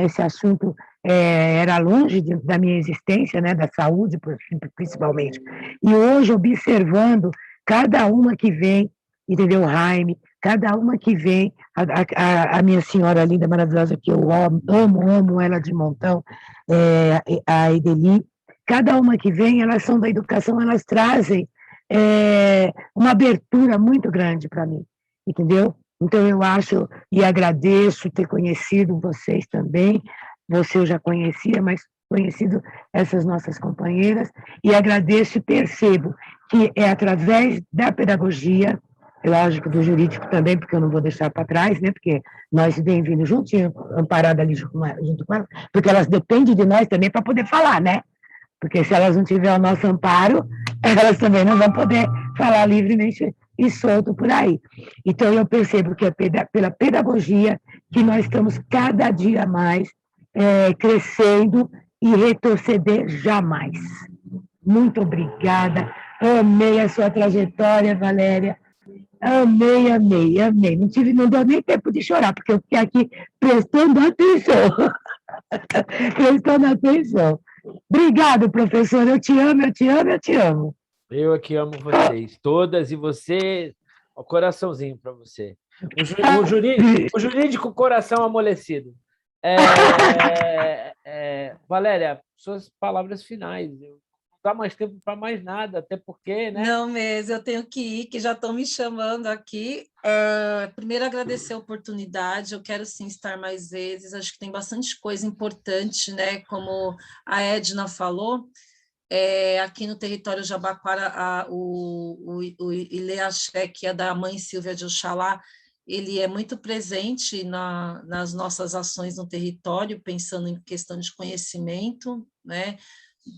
esse assunto era longe da minha existência, né, da saúde, principalmente. E hoje, observando cada uma que vem, entendeu, Jaime, cada uma que vem, a minha senhora linda, maravilhosa, que eu amo ela de montão, a Edeli, cada uma que vem, elas são da educação, elas trazem uma abertura muito grande para mim, entendeu? Então, eu acho e agradeço ter conhecido vocês também, você eu já conhecia, mas conhecido essas nossas companheiras, e agradeço e percebo que é através da pedagogia, lógico, do jurídico também, porque eu não vou deixar para trás, né, porque nós bem vindo juntinho, amparada ali junto com elas, porque elas dependem de nós também para poder falar, né? Porque se elas não tiverem o nosso amparo, elas também não vão poder falar livremente e solto por aí. Então, eu percebo que é pela pedagogia que nós estamos cada dia mais crescendo e retroceder jamais. Muito obrigada, amei a sua trajetória, Valéria, amei, amei, amei. Não deu nem tempo de chorar, porque eu fiquei aqui prestando atenção. Prestando atenção. Obrigado, professor. Eu te amo, eu te amo, eu te amo. Eu aqui amo vocês todas e você, o coraçãozinho para você. O jurídico coração amolecido. Valéria, suas palavras finais. Não dá mais tempo para mais nada, até porque, né? Não mesmo, eu tenho que ir, que já estão me chamando aqui. Primeiro, agradecer a oportunidade, eu quero sim estar mais vezes, acho que tem bastante coisa importante, né? Como a Edna falou, aqui no território Jabaquara, o Ileaxé, que é da mãe Silvia de Oxalá, ele é muito presente nas nossas ações no território, pensando em questão de conhecimento, né?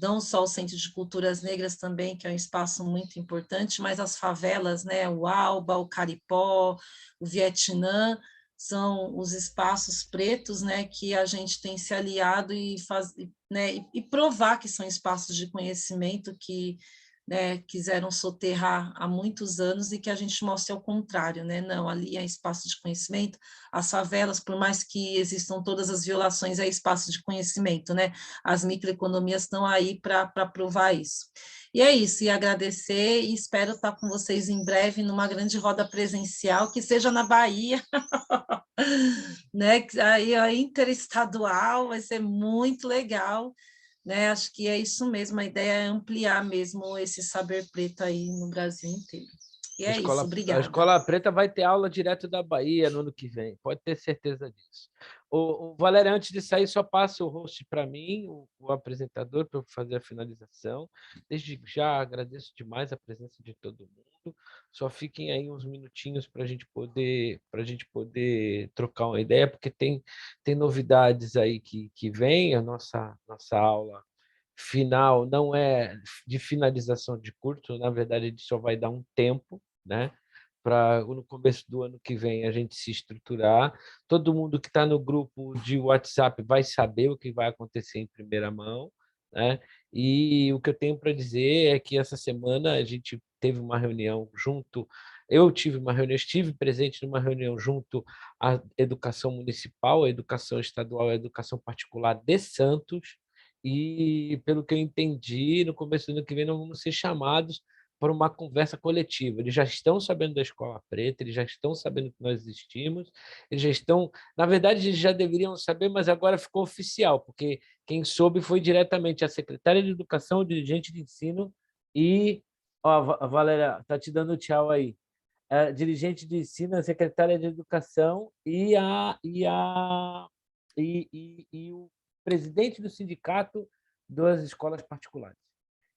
Não só o Centro de Culturas Negras também, que é um espaço muito importante, mas as favelas, né? O Alba, o Caripó, o Vietnã, são os espaços pretos, né, que a gente tem se aliado e provar que são espaços de conhecimento que né, quiseram soterrar há muitos anos e que a gente mostre ao contrário, né? Não, ali é espaço de conhecimento, as favelas, por mais que existam todas as violações, é espaço de conhecimento, né? As microeconomias estão aí para provar isso. E é isso, e agradecer, e espero estar com vocês em breve numa grande roda presencial, que seja na Bahia, né? Aí a interestadual vai ser muito legal, né? Acho que é isso mesmo, a ideia é ampliar mesmo esse saber preto aí no Brasil inteiro. E é isso, A obrigada. Escola Preta vai ter aula direto da Bahia no ano que vem, pode ter certeza disso. O Valério, antes de sair, só passa o host para mim, o apresentador, para eu fazer a finalização. Desde já agradeço demais a presença de todo mundo. Só fiquem aí uns minutinhos para a gente poder trocar uma ideia, porque tem novidades aí que vêm. A nossa aula final não é de finalização de curso, na verdade, a gente só vai dar um tempo, né? Para no começo do ano que vem a gente se estruturar. Todo mundo que está no grupo de WhatsApp vai saber o que vai acontecer em primeira mão, né? E o que eu tenho para dizer é que essa semana a gente teve uma reunião junto. Eu tive uma reunião, estive presente numa reunião junto à educação municipal, à educação estadual e à educação particular de Santos, e, pelo que eu entendi, no começo do ano que vem nós vamos ser chamados para uma conversa coletiva. Eles já estão sabendo da Escola Preta, eles já estão sabendo que nós existimos, eles já estão... Na verdade, eles já deveriam saber, mas agora ficou oficial, porque quem soube foi diretamente a secretária de Educação, o dirigente de ensino e... Ó, a Valéria está te dando tchau aí. A dirigente de ensino, a secretária de Educação e o presidente do sindicato das escolas particulares.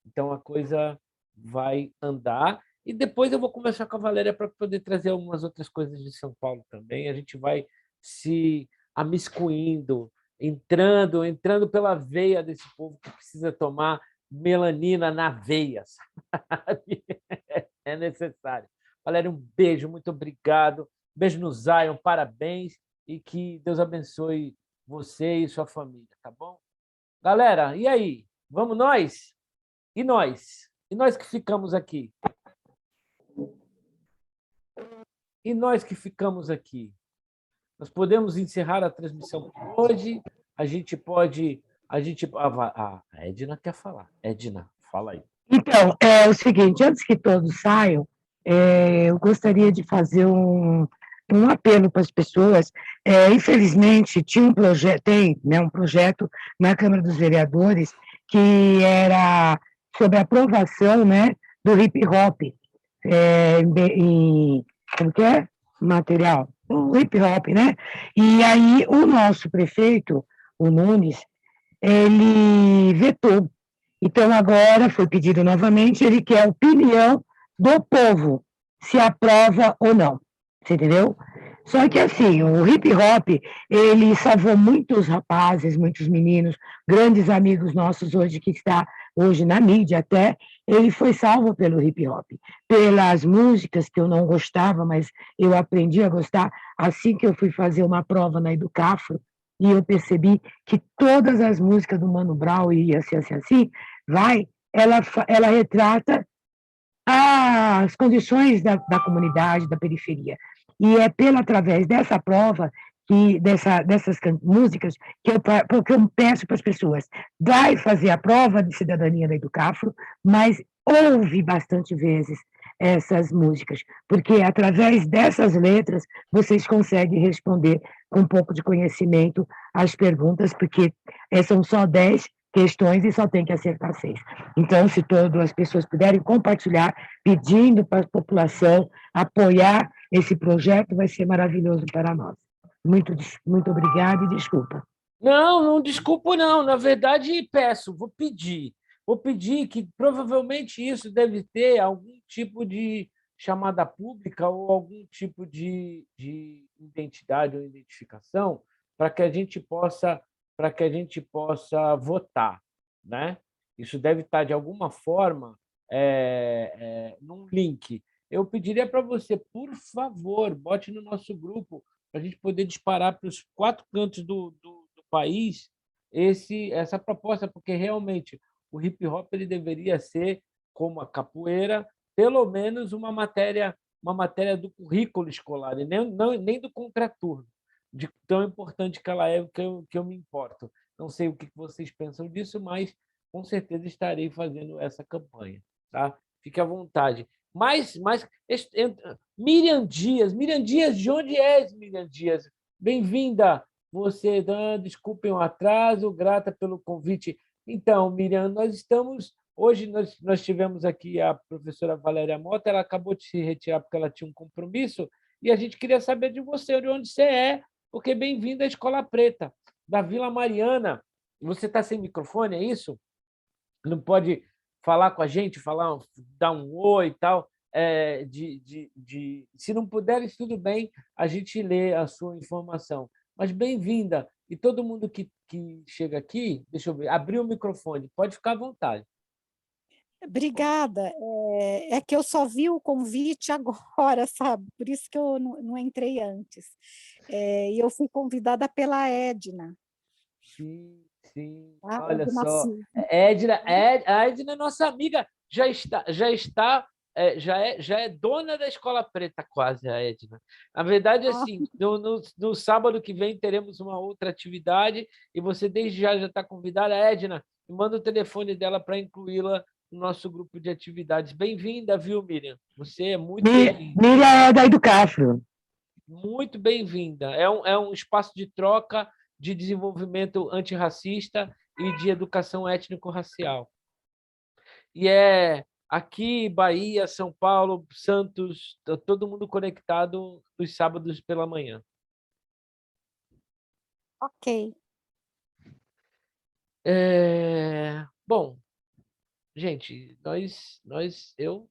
Então, a coisa vai andar. E depois eu vou conversar com a Valéria para poder trazer algumas outras coisas de São Paulo também. A gente vai se amiscuindo, entrando pela veia desse povo que precisa tomar melanina na veia, sabe? É necessário. Valéria, um beijo, muito obrigado. Beijo no Zion, parabéns e que Deus abençoe você e sua família, tá bom? Galera, e aí? Vamos nós? E nós? E nós que ficamos aqui? E nós que ficamos aqui? Nós podemos encerrar a transmissão por hoje. A gente pode... A Edna quer falar. Edna, fala aí. Então, é o seguinte, antes que todos saiam, eu gostaria de fazer um apelo para as pessoas. Infelizmente, tinha tem, né, um projeto na Câmara dos Vereadores que era sobre a aprovação, né, do hip-hop como que é? Material. O hip-hop, né? E aí o nosso prefeito, o Nunes, ele vetou. Então, agora foi pedido novamente, ele quer a opinião do povo, se aprova ou não. Você entendeu? Só que, assim, o hip-hop, ele salvou muitos rapazes, muitos meninos, grandes amigos nossos hoje, que está hoje na mídia até, ele foi salvo pelo hip-hop, pelas músicas que eu não gostava, mas eu aprendi a gostar assim que eu fui fazer uma prova na Educafro, e eu percebi que todas as músicas do Mano Brown e assim, ela retrata as condições da comunidade, da periferia. E é através dessa prova, dessas músicas, que eu peço para as pessoas, vai fazer a prova de cidadania da Educafro, mas ouve bastante vezes essas músicas, porque através dessas letras vocês conseguem responder com um pouco de conhecimento às perguntas, porque são só 10 questões e só tem que acertar 6. Então, se todas as pessoas puderem compartilhar, pedindo para a população apoiar esse projeto, vai ser maravilhoso para nós. Muito obrigada e desculpa. Não desculpo, não. Na verdade, vou pedir. Vou pedir que provavelmente isso deve ter algum tipo de chamada pública ou algum tipo de identidade ou identificação para que a gente possa votar, né? Isso deve estar de alguma forma num link. Eu pediria para você, por favor, bote no nosso grupo para a gente poder disparar para os 4 cantos do país essa proposta, porque realmente o hip hop ele deveria ser como a capoeira, pelo menos uma matéria do currículo escolar, e nem do contraturno, de tão importante que ela é, que eu me importo. Não sei o que vocês pensam disso, mas com certeza estarei fazendo essa campanha. Tá? Fique à vontade. Miriam Dias, de onde és, Miriam Dias? Bem-vinda. Você, desculpem o atraso, grata pelo convite. Então, Miriam, hoje nós tivemos aqui a professora Valéria Mota, ela acabou de se retirar porque ela tinha um compromisso, e a gente queria saber de você, de onde você é, porque bem-vinda à Escola Preta, da Vila Mariana. Você está sem microfone, é isso? Não pode falar com a gente, dar um oi e tal. Se não puderes, tudo bem, a gente lê a sua informação. Mas bem-vinda. E todo mundo que chega aqui, deixa eu ver, abriu o microfone, pode ficar à vontade. Obrigada. É que eu só vi o convite agora, sabe? Por isso que eu não entrei antes. E eu fui convidada pela Edna. Sim. Olha Olha só. A Edna é nossa amiga, já é dona da Escola Preta, quase, a Edna. Na verdade, assim, no sábado que vem teremos uma outra atividade e você desde já está convidada. Edna, me manda o telefone dela para incluí-la no nosso grupo de atividades. Bem-vinda, viu, Miriam? Você é muito bem-vinda. Miriam é da Educafro. Muito bem-vinda. É um espaço de troca, de desenvolvimento antirracista e de educação étnico-racial. E aqui, Bahia, São Paulo, Santos, todo mundo conectado nos sábados pela manhã. Ok. Bom, gente, eu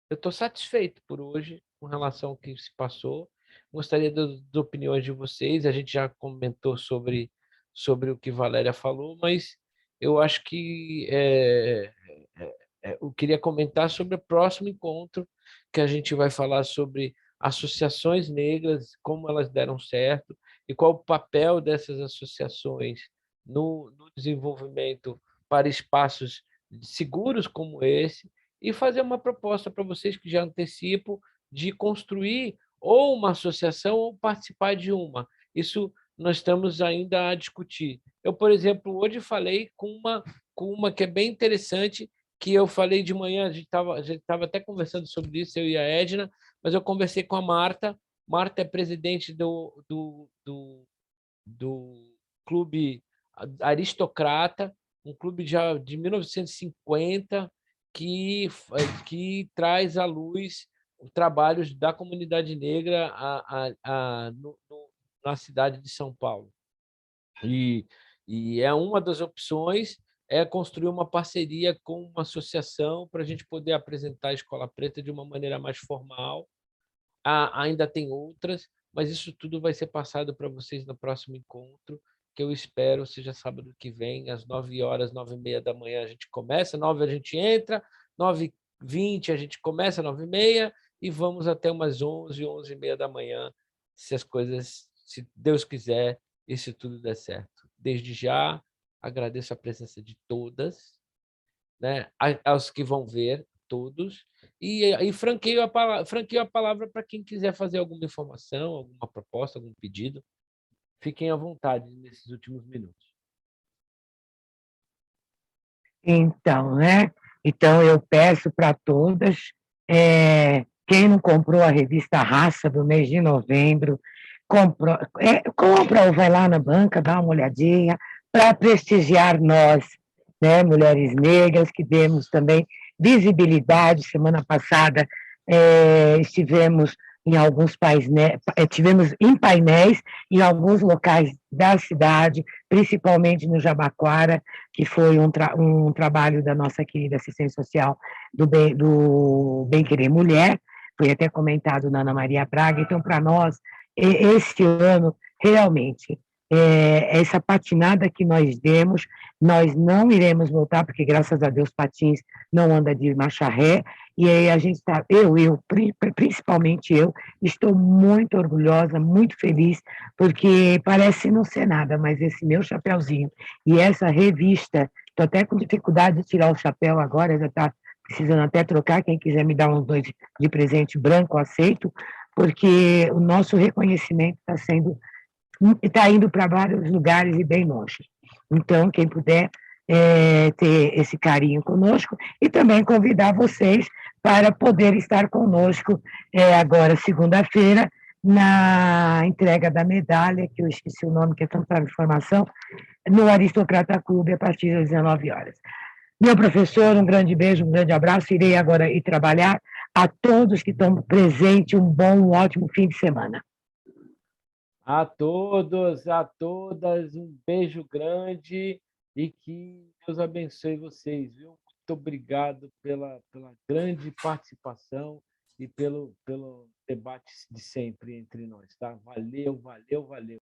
estou satisfeito por hoje com relação ao que se passou. Gostaria das opiniões de vocês. A gente já comentou sobre o que Valéria falou, mas eu acho que eu queria comentar sobre o próximo encontro, que a gente vai falar sobre associações negras, como elas deram certo e qual o papel dessas associações no desenvolvimento para espaços seguros como esse, e fazer uma proposta para vocês, que já antecipo, de construir ou uma associação ou participar de uma. Isso nós estamos ainda a discutir. Eu, por exemplo, hoje falei com uma que é bem interessante, que eu falei de manhã, a gente estava até conversando sobre isso, eu e a Edna, mas eu conversei com a Marta. Marta é presidente do Clube Aristocrata, um clube já de 1950, que traz à luz trabalhos da comunidade negra na cidade de São Paulo. E é uma das opções construir uma parceria com uma associação para a gente poder apresentar a Escola Preta de uma maneira mais formal. Ainda tem outras, mas isso tudo vai ser passado para vocês no próximo encontro, que eu espero seja sábado que vem, às 9h, 9h30 da manhã a gente começa, 9h a gente entra, 9h20 a gente começa, 9h30, e vamos até umas 11h, 11h30 da manhã, se Deus quiser, e se tudo der certo. Desde já, agradeço a presença de todas, né? Aos que vão ver, todos, e franqueio a palavra para quem quiser fazer alguma informação, alguma proposta, algum pedido. Fiquem à vontade nesses últimos minutos. Então, Então, eu peço para todas, quem não comprou a revista Raça do mês de novembro, compra ou vai lá na banca, dá uma olhadinha, para prestigiar nós, né, mulheres negras, que demos também visibilidade. Semana passada estivemos em alguns tivemos em painéis em alguns locais da cidade, principalmente no Jabaquara, que foi um trabalho da nossa querida assistente social do Bem Querer Mulher, foi até comentado na Ana Maria Braga. Então, para nós, esse ano, realmente, essa patinada que nós demos, nós não iremos voltar, porque, graças a Deus, Patins não anda de marcha ré, e aí a gente está, principalmente eu, estou muito orgulhosa, muito feliz, porque parece não ser nada, mas esse meu chapéuzinho e essa revista, estou até com dificuldade de tirar o chapéu agora, já está precisando até trocar, quem quiser me dar uns 2 de presente branco, aceito, porque o nosso reconhecimento está indo para vários lugares e bem longe. Então, quem puder ter esse carinho conosco e também convidar vocês para poder estar conosco agora, segunda-feira, na entrega da medalha, que eu esqueci o nome, que é tanta informação, no Aristocrata Clube, a partir das 19 horas. Meu professor, um grande beijo, um grande abraço. Irei agora ir trabalhar. A todos que estão presentes, um bom, um ótimo fim de semana. A todos, a todas, um beijo grande e que Deus abençoe vocês, viu? Muito obrigado pela grande participação e pelo debate de sempre entre nós, tá? Valeu, valeu, valeu.